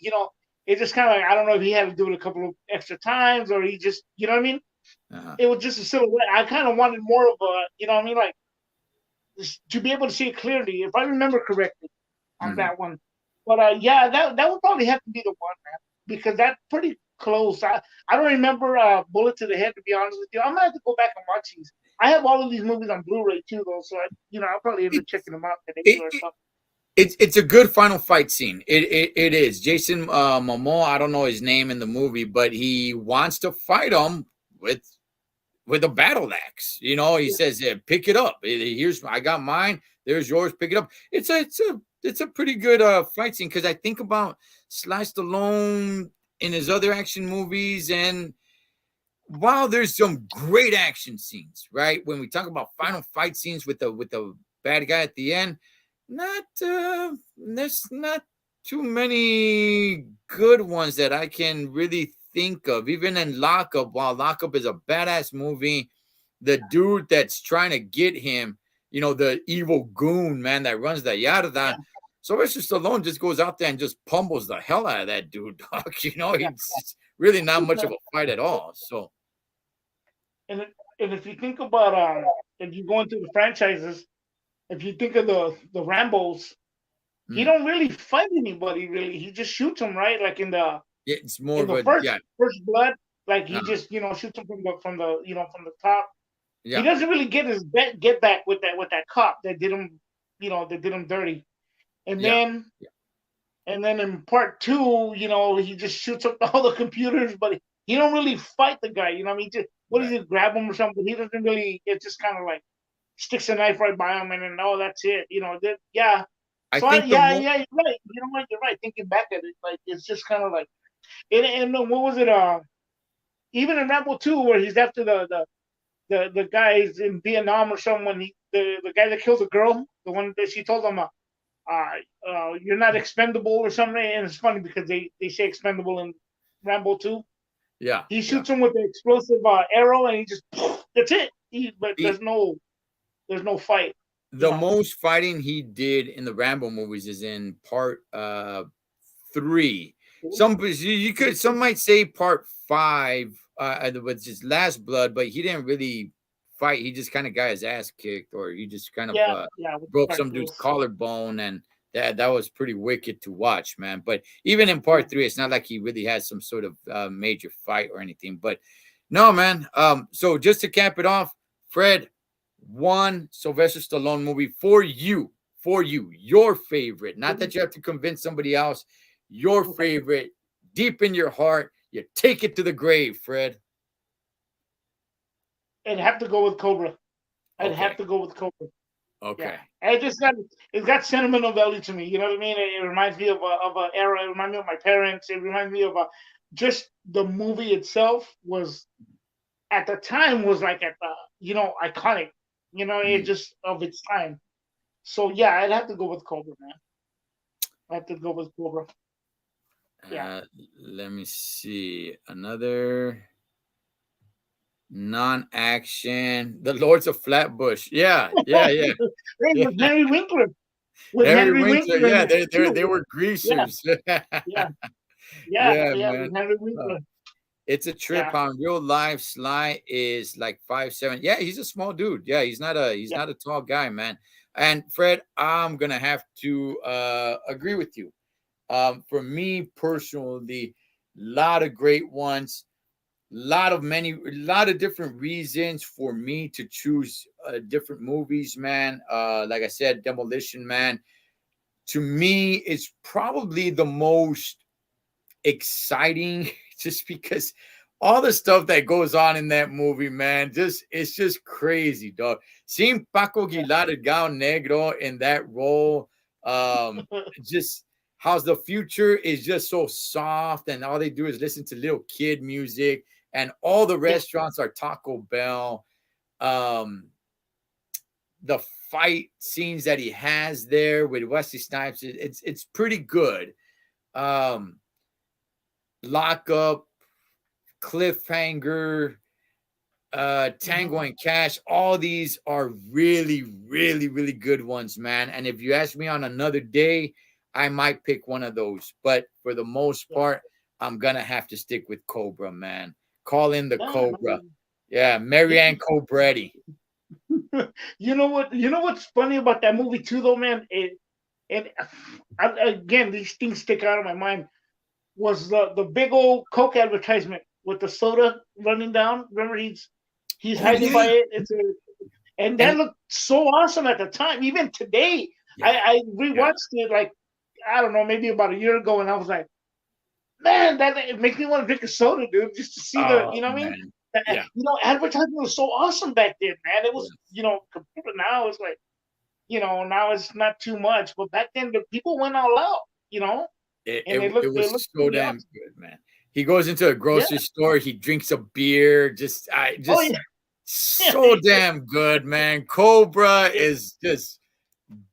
it just kind of like I don't know if he had to do it a couple of extra times or he just, you know what I mean?
Uh-huh.
It was just a silhouette. I kind of wanted more of a, you know what I mean, like to be able to see it clearly, if I remember correctly on
Mhm.
that one. But yeah, that would probably have to be the one, man, because that's pretty close. I don't remember Bullet to the Head, to be honest with you. I might have to go back and watch these. I have all of these movies on Blu-ray too, though, so I'll probably end up
It,
checking them out today
it,
or
it,
something.
it's a good final fight scene. It is. Jason Momoa, I don't know his name in the movie, but he wants to fight him with a battle axe. He says, yeah, "Pick it up. Here's I got mine. There's yours. Pick it up." It's a pretty good fight scene because I think about Sly Stallone in his other action movies, and while there's some great action scenes, right? When we talk about final fight scenes with the bad guy at the end, not there's not too many good ones that I can really think of. Even in Lockup, while Lockup is a badass movie, the dude that's trying to get him, the evil goon man that runs the Yarda. Sylvester Stallone just goes out there and just pummels the hell out of that dude, dog.
Yeah.
It's really not much of a fight at all. So,
And if you think about if you go into the franchises, if you think of the Rambos, he
mm,
don't really fight anybody really. He just shoots them, right? Like
it's more
in
of
the
a,
first
yeah,
first blood, like
uh,
he just shoots them from the top. He
yeah,
doesn't really get his get back with that cop that did him that did him dirty. And
yeah,
then
yeah,
and then in part two, he just shoots up all the computers, but he don't really fight the guy. You know what I mean? Just what does
right.
he grab him or something? He doesn't really. It's just kind of like sticks a knife right by him, and then oh, that's it. Yeah.
I
So
think the
yeah,
more,
yeah, you're right. You know what? You're right. Thinking back at it, like it's just kind of like and what was it? Even in Rambo 2, where he's after the guys in Vietnam or someone, the guy that kills a girl, the one that she told him, you're not expendable or something. And it's funny because they say expendable in Rambo 2.
yeah,
He
yeah.
shoots him with the explosive arrow, and he just that's it. But
The,
there's no fight. You
the
know.
most fighting he did in the Rambo movies is in part 3. Some might say part 5, was his last blood, but he didn't really fight. He just kind of got his ass kicked, or he just kind of
Yeah, with the
broke some dude's
cartwheels.
collarbone, and that was pretty wicked to watch, man. But even in
Yeah.
part 3, it's not like he really had some sort of major fight or anything. But no, man. So just to cap it off, Fred, one Sylvester Stallone movie for you, your favorite. Not that you have to convince somebody else. Your
Okay.
favorite, deep in your heart. You take it to the grave, Fred.
I'd have to go with Cobra. I'd have
Okay.
to go with Cobra. Yeah,
Okay.
it's got sentimental value to me. You know what I mean? It reminds me of a era. It reminds me of my parents. It reminds me of just the movie itself was at the time was like at the iconic. It
Mhm.
just of its time. So yeah, I'd have to go with Cobra, man. I have to go with Cobra. Yeah.
Uh, Let me see. Another non-action. The Lords of Flatbush. Yeah, yeah, yeah.
Hey,
Yeah.
with Henry Winkler. With
Henry
Henry
Winkler.
Winkler in
Yeah,
it
they
too.
were
Yeah,
greasers.
yeah, yeah,
Yeah,
yeah.
man.
With Henry
Uh,
Winkler.
It's a trip.
Yeah,
On real life, Sly is like 5'7". Yeah, he's a small dude. Yeah, he's
yeah.
not a tall guy, man. And Fred, I'm gonna have to agree with you. For me personally, lot of great ones, lot of different reasons for me to choose different movies, man. Like I said, Demolition Man to me is probably the most exciting just because all the stuff that goes on in that movie, man, it's just crazy, dog. Seeing Paco Aguilar Delgado Negro in that role, just how's the future is just so soft, and all they do is listen to little kid music, and all the
Yeah.
restaurants are Taco Bell. Um, the fight scenes that he has there with Wesley Snipes, it's pretty good. Um, Lock Up, Cliffhanger, Tango
Mhm.
and Cash, all these are really, really, really good ones, man. And if you ask me on another day, I might pick one of those. But for the most
Yeah.
part, I'm gonna have to stick with Cobra, man. Call in the
Yeah,
Cobra. Yeah,
yeah.
Marianne Cobretti.
You know what? You know what's funny about that movie too, though, man. Again, these things stick out of my mind. Was the big old Coke advertisement with the soda running down? Remember, he's
Oh
hiding
yeah,
by it. And
and
that looked so awesome at the time. Even today,
yeah,
I
yeah.
rewatched it like I don't know, maybe about a year ago, and I was like, man, that it makes me want to drink a soda, dude, just to see the,
Oh
you know what I mean?
man, yeah,
Advertising was so awesome back then, man. It
yeah.
was, compared to now, it's like, now it's not too much, but back then the people went all out,
It,
and
it, it
they
was
looked
so
pretty
damn
awesome.
good, man. He goes into a
Yeah.
grocery store, he drinks a beer, just I
Oh
just
yeah.
so damn good, man. Cobra is just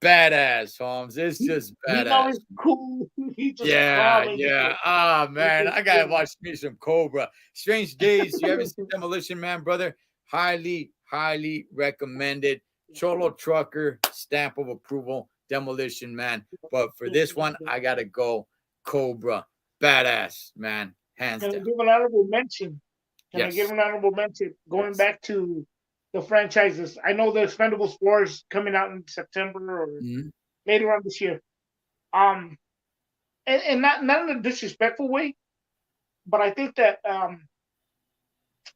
badass, Holmes. It's just
He's
badass.
always cool. He's just
Yeah,
calm. And just
yeah.
like,
Ah,
he's
man,
just
I gotta
chilling.
watch me some Cobra. Strange Days. You haven't seen Demolition Man, brother? Highly, highly recommended. Cholo Trucker, stamp of approval. Demolition Man. But for this one, I gotta go Cobra. Badass, man. Hands
Can I
down.
give an honorable mention? Can I give
Yes.
an honorable mention? Going
Yes.
back to the franchises, I know the Expendables 4 is coming out in September or
Mhm.
later on this year. Um, and not in a disrespectful way, but I think that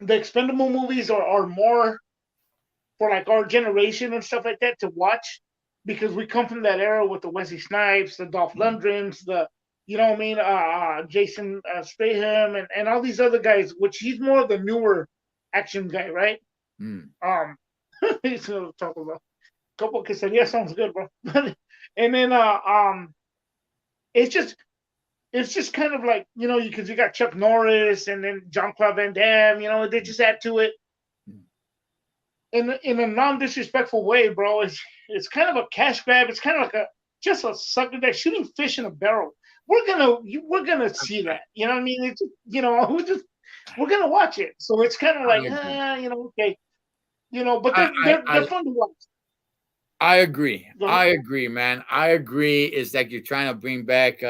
the Expendable movies are more for like our generation and stuff like that to watch because we come from that era with the Wesley Snipes, the Dolph
Mhm.
Lundgrens, the you know what I mean, Jason Statham, and all these other guys, which he's more of the newer action guy, right?
Mm.
Um, he's gonna talk about couple quesadillas sounds good, bro. And then it's just it's just kind of like because you got Chuck Norris and then John Claude Van Damme, they just add to it
Mm.
in a non-disrespectful way, bro. It's kind of a cash grab. It's kind of like just a sucker that's shooting fish in a barrel. We're gonna see
I,
that. You know what I mean? It's we're gonna watch it. So it's kind of
I
like
agree.
okay, but
I, I,
they're
I
fun to watch.
I agree.
Go ahead.
I agree, man. I agree. It's like you're trying to bring back,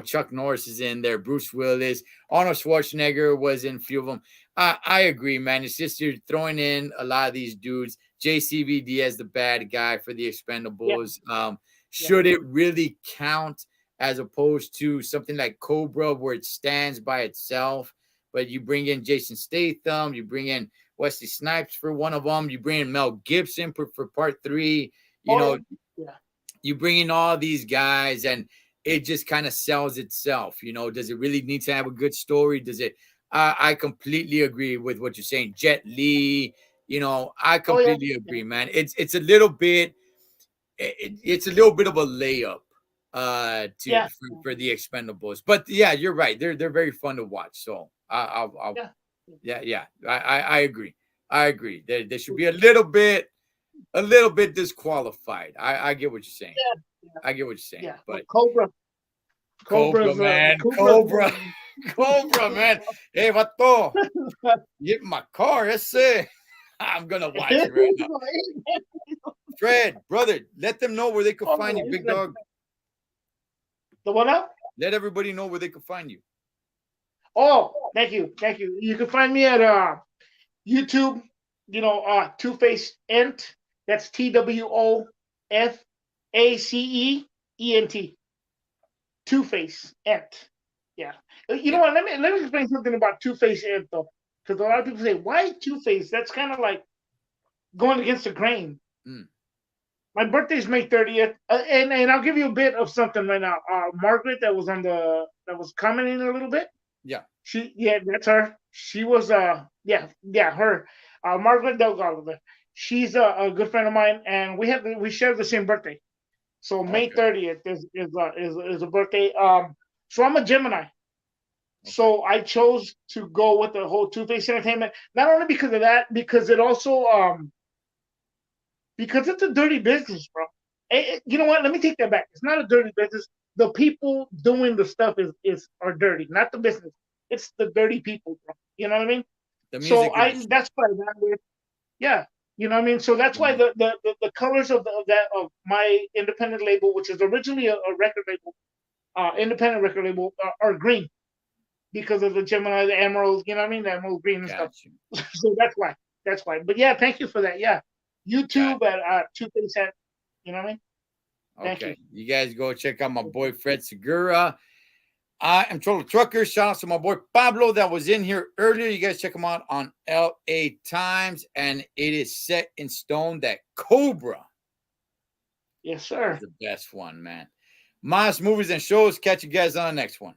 Chuck Norris is in there, Bruce Willis, Arnold Schwarzenegger was in a few of them. I agree, man. It's just you're throwing in a lot of these dudes. JCVD as the bad guy for the
Yeah,
Expendables.
yeah.
Should it really count as opposed to something like Cobra where it stands by itself? But you bring in Jason Statham, you bring in Wesley Snipes for one of them, you bring in Mel Gibson for part three. you
Oh
know
yeah, yeah.
you bring in all these guys and it just kind of sells itself. Does it really need to have a good story? Does it? I completely agree with what you're saying. Jet Li, I
Oh yeah,
completely
yeah,
agree, man. It's a little bit it's a little bit of a layup to
yeah,
for the Expendables. But yeah, you're right. They're very fun to watch. So I'll
yeah.
yeah, yeah. I agree. I agree. There should be a little bit disqualified. I get what you're saying.
Yeah, yeah,
I get what you're saying.
yeah. But
But Cobra,
Cobra's
man,
Cobra's
Cobra, Cobra, man. Hey, vato, get in my car. Ese. I'm gonna watch it right now. Fred, brother, let them know where they could find you,
He's
big
like,
dog.
the one up?
Let everybody know where they could find you.
Oh, thank you, thank you. You can find me at YouTube. Two Face Ent. That's TWOFACEENT. Two Face Ent. Yeah. You know
Yeah.
what? Let me explain something about Two Face Ent though, because a lot of
Okay.
people say, "Why Two Face?" That's kind of like going against the grain.
Mm.
My birthday's May 30th, and I'll give you a bit of something right now. Margaret, that was commenting a little bit.
Yeah.
Yeah, that's her. She was yeah, her. Margaret Delgado. She's a good friend of mine, and we share the same birthday. So May
Okay.
30th is a birthday. So I'm a Gemini. So I chose to go with the whole Two-Face Entertainment, not only because of that, because it also because it's a dirty business, bro. You know what? Let me take that back. It's not a dirty business. The people doing the stuff is are dirty, not the business. It's the dirty people, bro. You know what I mean?
The
So
music
I
industry.
that's why that with yeah. You know what I mean? So that's why the colors of of my independent label, which is originally a record label, independent record label, are green because of the Gemini, the emerald. You know what I mean? The emerald green and stuff.
Got you.
So that's why. That's why. But yeah, thank you for that. Yeah,
Got
YouTube at 2%. You know what I mean? Thank you.
Okay. You guys go check out my boy Fred Segura. I am Total Trucker. Shout out to my boy Pablo that was in here earlier. You guys check him out on LA Times. And it is set in stone that Cobra
Yes, sir.
is the best one, man. M.A.S. Movies and Shows. Catch you guys on the next one.